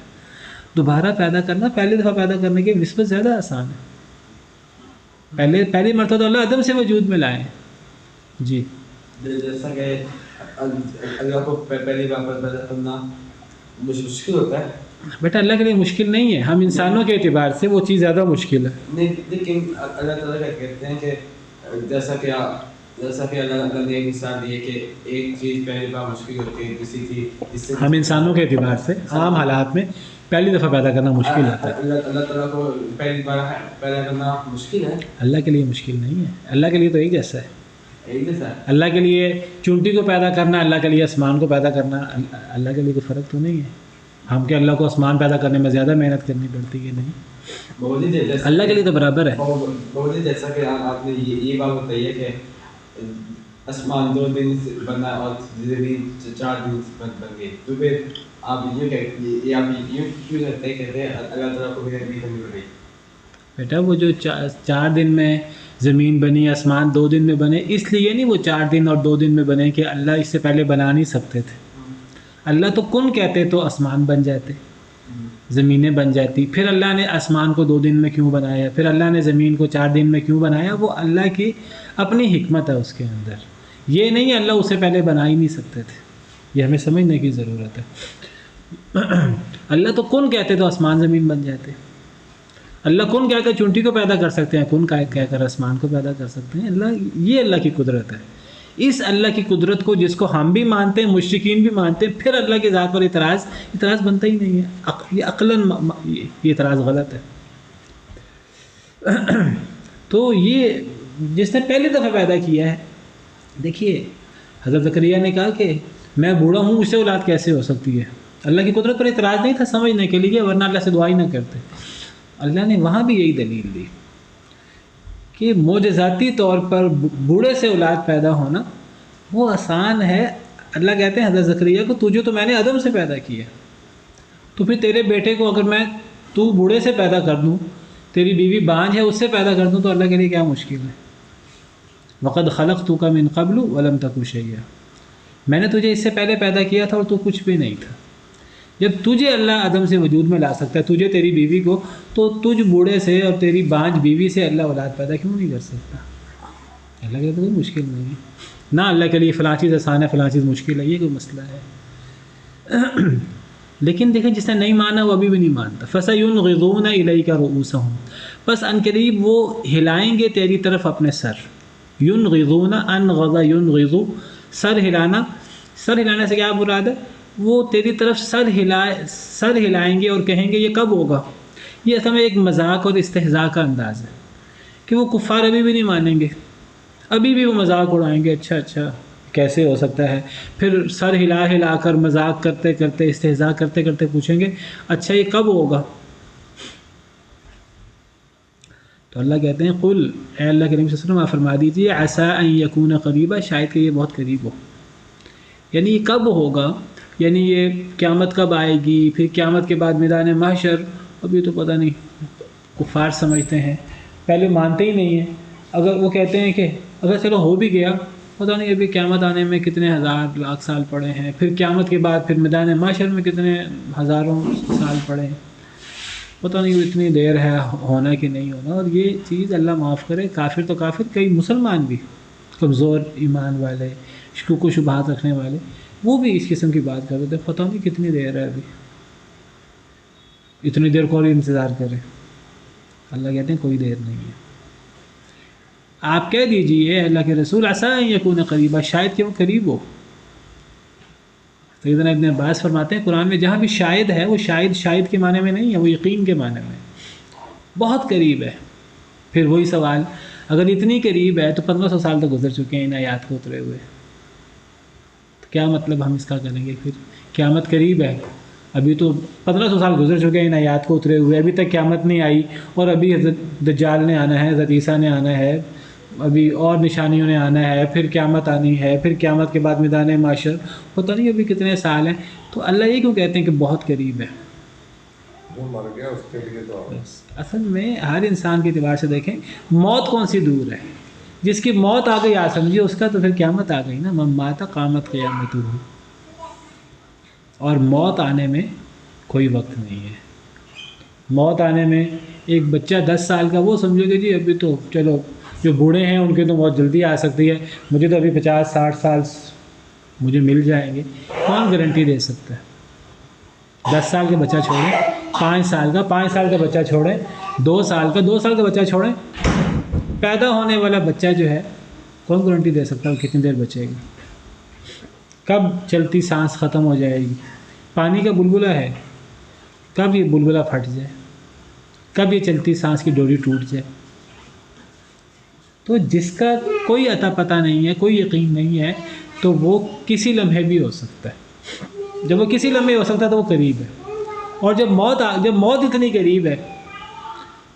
Speaker 1: دوبارہ پیدا کرنا پہلی دفعہ پیدا کرنے کی نسبت زیادہ آسان ہے. پہلی مرتبہ تو اللہ عدم سے وجود میں لائے. جی
Speaker 7: جیسا کہ اللہ کو پہلی بار پیدا کرنا مشکل ہوتا ہے
Speaker 1: بیٹا، اللہ کے لیے مشکل نہیں ہے. ہم انسانوں کے اعتبار سے وہ چیز زیادہ مشکل ہے.
Speaker 7: نہیں، لیکن اللہ تعالیٰ کا کہتے ہیں کہ جیسا کہ اللہ نے ایک مثال دی ہے کہ ایک چیز پہلی بار مشکل ہوتی ہے، کسی تھی اس سے
Speaker 1: ہم انسانوں کے اعتبار سے عام حالات میں پہلی دفعہ پیدا کرنا مشکل ہوتا ہے.
Speaker 7: اللہ تعالیٰ کو پہلی بار پیدا کرنا مشکل ہے.
Speaker 1: اللہ کے لیے مشکل نہیں ہے. اللہ کے لیے تو ایک جیسا ہے.
Speaker 7: ایک جیسا
Speaker 1: اللہ کے لیے چونٹی کو پیدا کرنا، اللہ کے لیے آسمان کو پیدا کرنا، اللہ کے لیے کوئی فرق تو نہیں ہے. ہم کہ اللہ کو آسمان پیدا کرنے میں زیادہ محنت کرنی پڑتی ہے؟ نہیں،
Speaker 7: بہت ہی جیسا
Speaker 1: اللہ کے لیے تو برابر ہے.
Speaker 7: بہت ہی جیسا کہ آپ نے یہ بات بتائی ہے کہ آسمان 2 دن سے بنا اور زمین 4 دن سے بن گئی، تو پھر آپ یوں کیوں کہتے ہیں اللہ تعالیٰ کو بھی مل رہی؟
Speaker 1: بیٹا وہ جو 4 دن میں زمین بنی، آسمان 2 دن میں بنے، اس لیے نہیں وہ 4 دن اور 2 دن میں بنے کہ اللہ اس سے پہلے بنا نہیں سکتے تھے. اللہ تو کن کہتے تو آسمان بن جاتے، زمینیں بن جاتی. پھر اللہ نے آسمان کو 2 دن میں کیوں بنایا، پھر اللہ نے زمین کو 4 دن میں کیوں بنایا؟ وہ اللہ کی اپنی حکمت ہے اس کے اندر. یہ نہیں اللہ اس سے پہلے بنا ہی نہیں سکتے تھے. یہ ہمیں سمجھنے کی ضرورت ہے. اللہ تو کن کہتے تو آسمان زمین بن جاتے. اللہ کن کہہ کر چونٹی کو پیدا کر سکتے ہیں، کن کہہ کر آسمان کو پیدا کر سکتے ہیں. یہ اللہ کی قدرت ہے. اس اللہ کی قدرت کو جس کو ہم بھی مانتے ہیں، مشرکین بھی مانتے ہیں، پھر اللہ کی ذات پر اعتراض بنتا ہی نہیں ہے. یہ عقلاً یہ اعتراض غلط ہے. تو یہ جس نے پہلی دفعہ پیدا کیا ہے، دیکھیے حضرت زکریا نے کہا کہ میں بوڑھا ہوں، مجھ سے اولاد کیسے ہو سکتی ہے؟ اللہ کی قدرت پر اعتراض نہیں تھا سمجھنے کے لیے، ورنہ اللہ سے دعا ہی نہ کرتے. اللہ نے وہاں بھی یہی دلیل دی کہ معجزاتی طور پر بوڑھے سے اولاد پیدا ہونا وہ آسان ہے. اللہ کہتے ہیں حضرت زکریا کو، تجھے تو میں نے عدم سے پیدا کیا، تو پھر تیرے بیٹے کو اگر تو بوڑھے سے پیدا کر دوں، تیری بیوی بانجھ ہے اس سے پیدا کر دوں، تو اللہ کے لیے کیا مشکل ہے؟ وَقَدْ خَلَقْتُكَ مِنْ قَبْلُ وَلَمْ تَكُ شَيْئًا. میں نے تجھے اس سے پہلے پیدا کیا تھا اور تو کچھ بھی نہیں تھا. جب تجھے اللہ عدم سے وجود میں لا سکتا ہے، تجھے تیری بیوی کو، تو تجھ بوڑھے سے اور تیری بانجھ بیوی سے اللہ اولاد پیدا کیوں نہیں کر سکتا؟ اللہ کے لیے تو کوئی مشکل نہیں ہے. نہ اللہ کے لیے فلاں چیز آسان ہے فلاں چیز مشکل ہے، یہ کوئی مسئلہ ہے. لیکن دیکھیں جس نے نہیں مانا وہ ابھی بھی نہیں مانتا. فَسَيُنْغِضُونَ إِلَيْكَ رُؤُوسَهُمْ، بس ان قریب وہ ہلائیں گے تیری طرف اپنے سر. ينغضون انغض ينغض، سر ہلانا. سر ہلانے سے کیا مراد ہے؟ وہ تیری طرف سر ہلائیں گے اور کہیں گے یہ کب ہوگا. یہ اصل میں ایک مذاق اور استہزاء کا انداز ہے کہ وہ کفار ابھی بھی نہیں مانیں گے، ابھی بھی وہ مذاق اڑائیں گے. اچھا کیسے ہو سکتا ہے؟ پھر سر ہلا کر مذاق کرتے کرتے استہزاء کرتے کرتے پوچھیں گے اچھا یہ کب ہوگا. تو اللہ کہتے ہیں قل، اے اللہ کے نبی صلی اللہ علیہ وسلم آپ فرما دیجیے عسیٰ ان یکون قریبا، شاید کہ یہ بہت قریب ہو. یعنی یہ کب ہوگا، یعنی یہ قیامت کب آئے گی، پھر قیامت کے بعد میدان محشر، ابھی تو پتہ نہیں. کفار سمجھتے ہیں، پہلے مانتے ہی نہیں ہیں. اگر وہ کہتے ہیں کہ اگر چلو ہو بھی گیا، پتہ نہیں ابھی قیامت آنے میں کتنے ہزار لاکھ سال پڑے ہیں، پھر قیامت کے بعد پھر میدان محشر میں کتنے ہزاروں سال پڑے ہیں، پتہ نہیں اتنی دیر ہے ہونا کہ نہیں ہونا. اور یہ چیز اللہ معاف کرے، کافر تو کافر، کئی مسلمان بھی کمزور ایمان والے، شکوک و شبہات رکھنے والے، وہ بھی اس قسم کی بات کر رہے تھے پتہ نہیں کتنی دیر ہے، ابھی اتنی دیر کو اور انتظار کرے. اللہ کہتے ہیں کوئی دیر نہیں ہے. آپ کہہ دیجئے اللہ کے رسول عسیٰ ان یکون قریبا، شاید کہ وہ قریب ہو. سیدنا ابن عباس فرماتے ہیں قرآن میں جہاں بھی شاید ہے وہ شاید کے معنی میں نہیں ہے، وہ یقین کے معنی میں بہت قریب ہے. پھر وہی سوال، اگر اتنی قریب ہے تو 1500 سال تو گزر چکے ہیں ان آیات کو اترے ہوئے، تو کیا مطلب ہم اس کا کریں گے؟ پھر قیامت قریب ہے، ابھی تو 1500 سال گزر چکے ہیں ان آیات کو اترے ہوئے، ابھی تک قیامت نہیں آئی، اور ابھی حضرت دجال نے آنا ہے، حضرت عیسیٰ نے آنا ہے، ابھی اور نشانیوں نے آنا ہے، پھر قیامت آنی ہے، پھر قیامت کے بعد میدان معاشر، پتہ نہیں ابھی کتنے سال ہیں. تو اللہ یہ کیوں کہتے ہیں کہ بہت قریب ہے؟
Speaker 5: جو مر گیا اس کے لیے تو
Speaker 1: اصل میں ہر انسان کے اعتبار سے دیکھیں موت کون سی دور ہے. جس کی موت آ گئی آپ سمجھیے اس کا تو پھر قیامت آ گئی نا. من مات قامت قیامت ہو. اور موت آنے میں کوئی وقت نہیں ہے. موت آنے میں ایک بچہ 10 سال کا وہ سمجھو کہ جی ابھی تو چلو جو بوڑھے ہیں ان کے تو بہت جلدی آ سکتی ہے، مجھے تو ابھی 50-60 سال مجھے مل جائیں گے. کون گارنٹی دے سکتا ہے؟ 10 سال کا بچہ چھوڑیں، 5 سال کا بچہ چھوڑیں، 2 سال کا بچہ چھوڑیں، پیدا ہونے والا بچہ جو ہے کون گارنٹی دے سکتا ہے کتنی دیر بچے گی؟ کب چلتی سانس ختم ہو جائے گی؟ پانی کا بلبلہ ہے، کب یہ بلبلہ پھٹ جائے، کب یہ چلتی سانس کی ڈوری ٹوٹ جائے. تو جس کا کوئی عطا پتہ نہیں ہے، کوئی یقین نہیں ہے، تو وہ کسی لمحے بھی ہو سکتا ہے۔ جب وہ کسی لمحے ہو سکتا ہے تو وہ قریب ہے، اور جب موت اتنی قریب ہے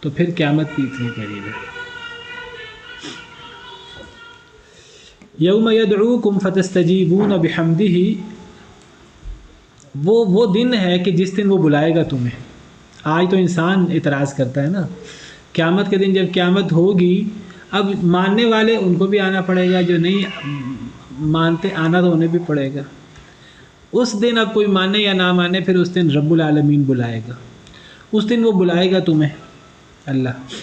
Speaker 1: تو پھر قیامت بھی اتنی قریب ہے۔ یوم یدعوکم فتستجیبون بحمدہ، وہ دن ہے کہ جس دن وہ بلائے گا تمہیں۔ آج تو انسان اعتراض کرتا ہے نا، قیامت کے دن جب قیامت ہوگی، اب ماننے والے ان کو بھی آنا پڑے گا، جو نہیں مانتے آنا تو انہیں بھی پڑے گا۔ اس دن اب کوئی مانے یا نہ مانے، پھر اس دن رب العالمین بلائے گا، اس دن وہ بلائے گا تمہیں اللہ۔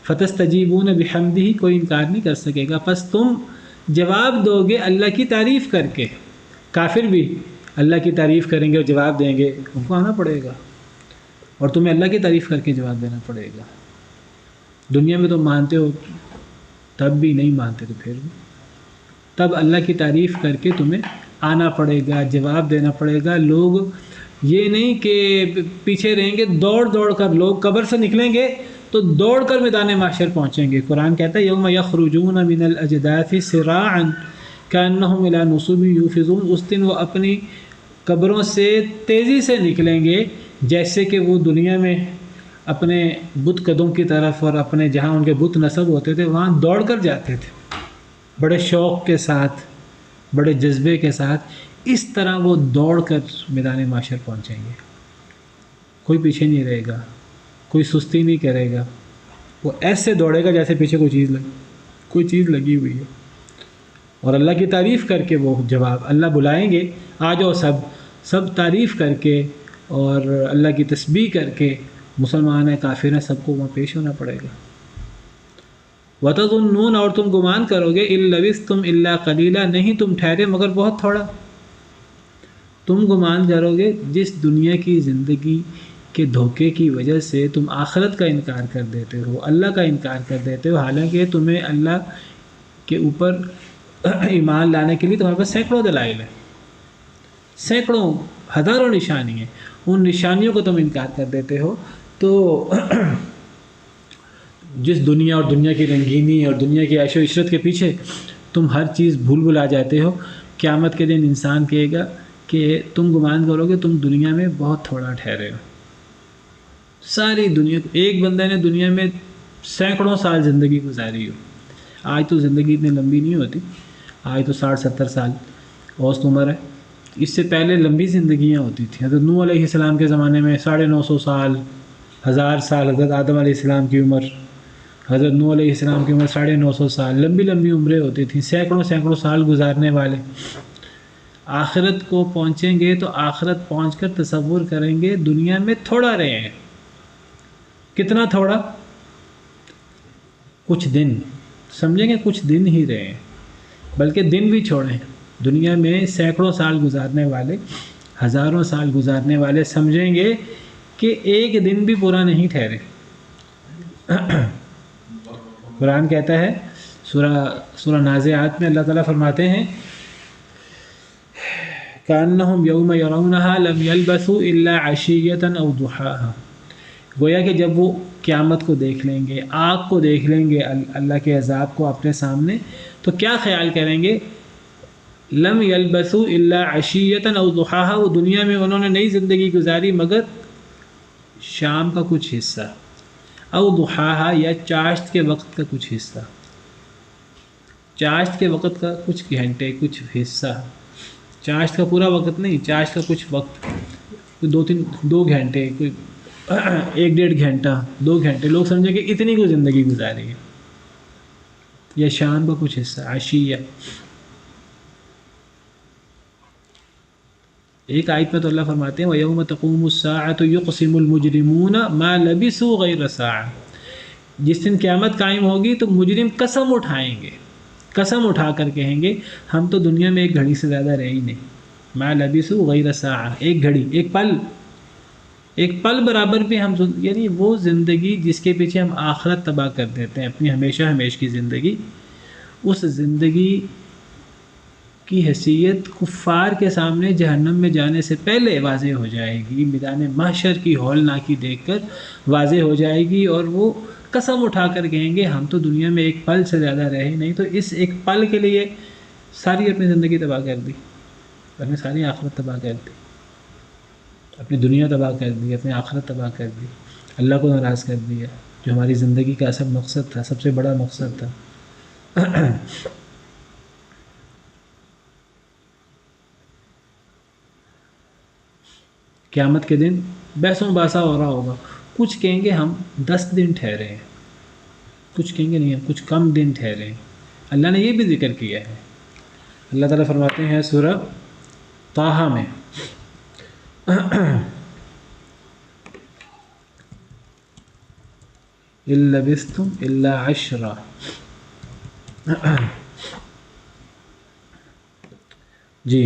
Speaker 1: فتستجیبون بحمدہ، کوئی انکار نہیں کر سکے گا، پس تم جواب دو گے اللہ کی تعریف کر کے۔ کافر بھی اللہ کی تعریف کریں گے اور جواب دیں گے، ان کو آنا پڑے گا، اور تمہیں اللہ کی تعریف کر کے جواب دینا پڑے گا۔ دنیا میں تم مانتے ہو تب بھی، نہیں مانتے تو پھر بھی، تب اللہ کی تعریف کر کے تمہیں آنا پڑے گا، جواب دینا پڑے گا۔ لوگ یہ نہیں کہ پیچھے رہیں گے، دوڑ کر لوگ قبر سے نکلیں گے تو دوڑ کر میدان محشر پہنچیں گے۔ قرآن کہتا ہے یوم یخرجون من الاجداث سراعا کانہم الی نصب یوفضون، اس دن وہ اپنی قبروں سے تیزی سے نکلیں گے جیسے کہ وہ دنیا میں اپنے بت قدوں کی طرف اور اپنے جہاں ان کے بت نصب ہوتے تھے وہاں دوڑ کر جاتے تھے، بڑے شوق کے ساتھ، بڑے جذبے کے ساتھ۔ اس طرح وہ دوڑ کر میدان محشر پہنچیں گے، کوئی پیچھے نہیں رہے گا، کوئی سستی نہیں کرے گا، وہ ایسے دوڑے گا جیسے پیچھے کوئی چیز لگی ہوئی ہے، اور اللہ کی تعریف کر کے وہ جواب اللہ بلائیں گے، آ جاؤ سب تعریف کر کے اور اللہ کی تسبیح کر کے، مسلمان ہیں کافر ہیں سب کو وہاں پیش ہونا پڑے گا۔ وَتَظُنُّونَ، اور تم گمان کرو گے، إِن لَبِثْتُمْ إِلَّا قَلِيلًا، نہیں تم ٹھہرے مگر بہت تھوڑا۔ تم گمان کرو گے جس دنیا کی زندگی کے دھوکے کی وجہ سے تم آخرت کا انکار کر دیتے ہو، اللہ کا انکار کر دیتے ہو، حالانکہ تمہیں اللہ کے اوپر ایمان لانے کے لیے تمہارے پاس سینکڑوں دلائل ہیں، سینکڑوں ہزاروں نشانی ہیں، ان نشانیوں کو تم انکار کر دیتے ہو۔ تو جس دنیا اور دنیا کی رنگینی اور دنیا کی عیش و عشرت کے پیچھے تم ہر چیز بھلا جاتے ہو، قیامت کے دن انسان کہے گا کہ تم گمان کرو کہ تم دنیا میں بہت تھوڑا ٹھہرے ہو۔ ساری دنیا، ایک بندے نے دنیا میں سینکڑوں سال زندگی گزاری ہو، آج تو زندگی اتنی لمبی نہیں ہوتی، آج تو 60-70 سال اوسط عمر ہے، اس سے پہلے لمبی زندگیاں ہوتی تھیں۔ حضرت نوح علیہ السلام کے زمانے میں 950 سال، 1000 سال، حضرت آدم علیہ السلام کی عمر، حضرت نوح علیہ السلام کی عمر 950 سال، لمبی عمریں ہوتی تھیں، سینکڑوں سال گزارنے والے۔ آخرت کو پہنچیں گے تو آخرت پہنچ کر تصور کریں گے دنیا میں تھوڑا رہے ہیں۔ کتنا تھوڑا؟ کچھ دن، سمجھیں گے کچھ دن ہی رہے ہیں، بلکہ دن بھی چھوڑیں، دنیا میں سینکڑوں سال گزارنے والے، ہزاروں سال گزارنے والے سمجھیں گے کہ ایک دن بھی پورا نہیں ٹھہرے۔ قرآن کہتا ہے سورہ نازعات میں اللہ تعالیٰ فرماتے ہیں کأنہم یوم یرونہا لم یلبثوا الا عشیۃ او ضحاہا، گویا کہ جب وہ قیامت کو دیکھ لیں گے، آگ کو دیکھ لیں گے، اللہ کے عذاب کو اپنے سامنے، تو کیا خیال کریں گے؟ لم یلبثوا الا عشیۃ او ضحاہا، وہ دنیا میں انہوں نے نئی زندگی گزاری مگر شام کا کچھ حصہ، او ضحاہا یا چاشت کے وقت کا کچھ حصہ، چاشت کے وقت کا کچھ گھنٹے، کچھ حصہ، چاشت کا پورا وقت نہیں، چاشت کا کچھ وقت، 2 گھنٹے، کوئی 1-1.5 گھنٹہ، 2 گھنٹے، لوگ سمجھیں کہ اتنی کوئی زندگی گزاری ہے، یا شام کا کچھ حصہ، عشیہ۔ ایک آیت میں تو اللہ فرماتے ہیں وَيَوْمَ تَقُومُ السَّاعَةُ يُقْسِمُ الْمُجْرِمُونَ مَا لَبِثُوا غَيْرَ سَاعَةٍ، جس دن قیامت قائم ہوگی تو مجرم قسم اٹھائیں گے، قسم اٹھا کر کہیں گے ہم تو دنیا میں ایک گھڑی سے زیادہ رہے ہی نہیں، مَا لَبِثُوا غَيْرَ سَاعَةٍ، ایک گھڑی، ایک پل برابر بھی ہم، یعنی وہ زندگی جس کے پیچھے ہم آخرت تباہ کر دیتے ہیں، اپنی ہمیشہ کی زندگی، اس زندگی کی حیثیت کفار کے سامنے جہنم میں جانے سے پہلے واضح ہو جائے گی، میدان محشر کی ہولناکی دیکھ کر واضح ہو جائے گی، اور وہ قسم اٹھا کر کہیں گے ہم تو دنیا میں ایک پل سے زیادہ رہے نہیں، تو اس ایک پل کے لیے ساری اپنی زندگی تباہ کر دی، اپنی ساری آخرت تباہ کر دی، اپنی دنیا تباہ کر دی، اپنی آخرت تباہ کر دی، اللہ کو ناراض کر دیا، جو ہماری زندگی کا اصل مقصد تھا، سب سے بڑا مقصد تھا۔ قیامت کے دن بحث و مباحثہ ہو رہا ہوگا، کچھ کہیں گے ہم 10 دن ٹھہرے ہیں، کچھ کہیں گے نہیں ہم کچھ کم دن ٹھہرے ہیں۔ اللہ نے یہ بھی ذکر کیا ہے، اللہ تعالیٰ فرماتے ہیں سورہ طٰہٰ میں إِن لَبِثْتُمْ إِلَّا عَشْرًا، جی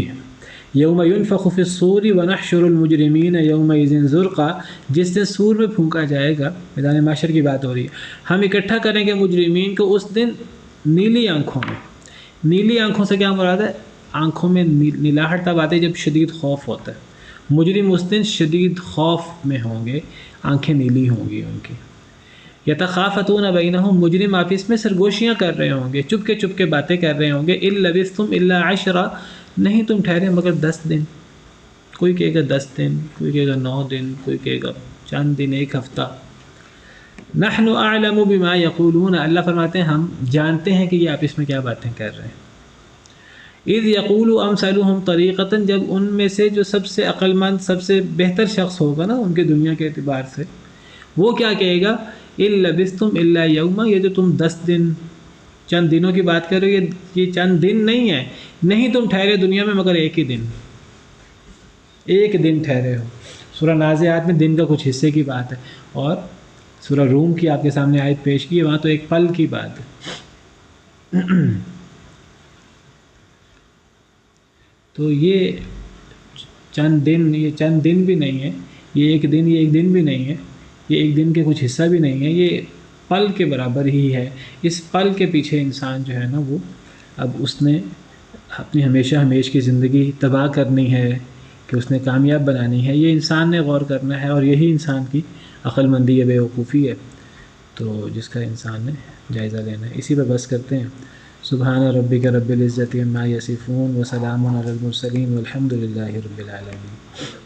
Speaker 1: یوم ينفخ فی الصور ونحشر المجرمین یومئذ زرقا، جس دن سور میں پھونکا جائے گا، میدان محشر کی بات ہو رہی ہے، ہم اکٹھا کریں گے مجرمین کو اس دن نیلی آنکھوں میں۔ نیلی آنکھوں سے کیا مراد ہے؟ آنکھوں میں نیلاہٹ تب آتی ہے جب شدید خوف ہوتا ہے، مجرم اس دن شدید خوف میں ہوں گے، آنکھیں نیلی ہوں گی ان کی۔ یتخافتون بینہم، مجرم آپس میں سرگوشیاں کر رہے ہوں گے، چپ کے باتیں کر رہے ہوں گے، ان لبثتم الا عشرا، نہیں تم ٹھہرے مگر 10 دن، کوئی کہے گا 10 دن، کوئی کہے گا 9 دن، کوئی کہے گا چند دن، ایک ہفتہ۔ نحن اعلم بما یقولون، اللہ فرماتے ہیں ہم جانتے ہیں کہ یہ آپس میں کیا باتیں کر رہے ہیں۔ اذ یقول امثلهم طریقۃ، جب ان میں سے جو سب سے عقل مند، سب سے بہتر شخص ہوگا نا ان کے دنیا کے اعتبار سے، وہ کیا کہے گا؟ ان لبثتم الا یوما، یہ جو تم 10 دن چند دنوں کی بات کر رہے ہو، یہ چند دن نہیں ہے، نہیں تم ٹھہرے دنیا میں مگر ایک ہی دن، ایک دن ٹھہرے ہو۔ سورہ نازعات میں دن کا کچھ حصے کی بات ہے، اور سورہ روم کی آپ کے سامنے آیت پیش کی ہے، وہاں تو ایک پل کی بات ہے۔ تو یہ چند دن بھی نہیں ہے، یہ ایک دن بھی نہیں ہے، یہ ایک دن کے کچھ حصہ بھی نہیں ہے، یہ پل کے برابر ہی ہے۔ اس پل کے پیچھے انسان جو ہے نا وہ اب اس نے اپنی ہمیش کی زندگی تباہ کرنی ہے کہ اس نے کامیاب بنانی ہے، یہ انسان نے غور کرنا ہے، اور یہی انسان کی عقل مندی یا بیوقوفی ہے، تو جس کا انسان نے جائزہ لینا ہے۔ اسی پہ بس کرتے ہیں۔ سبحان ربک رب العزت عما یصفون وسلام علی المرسلین والحمد للہ رب العالمین۔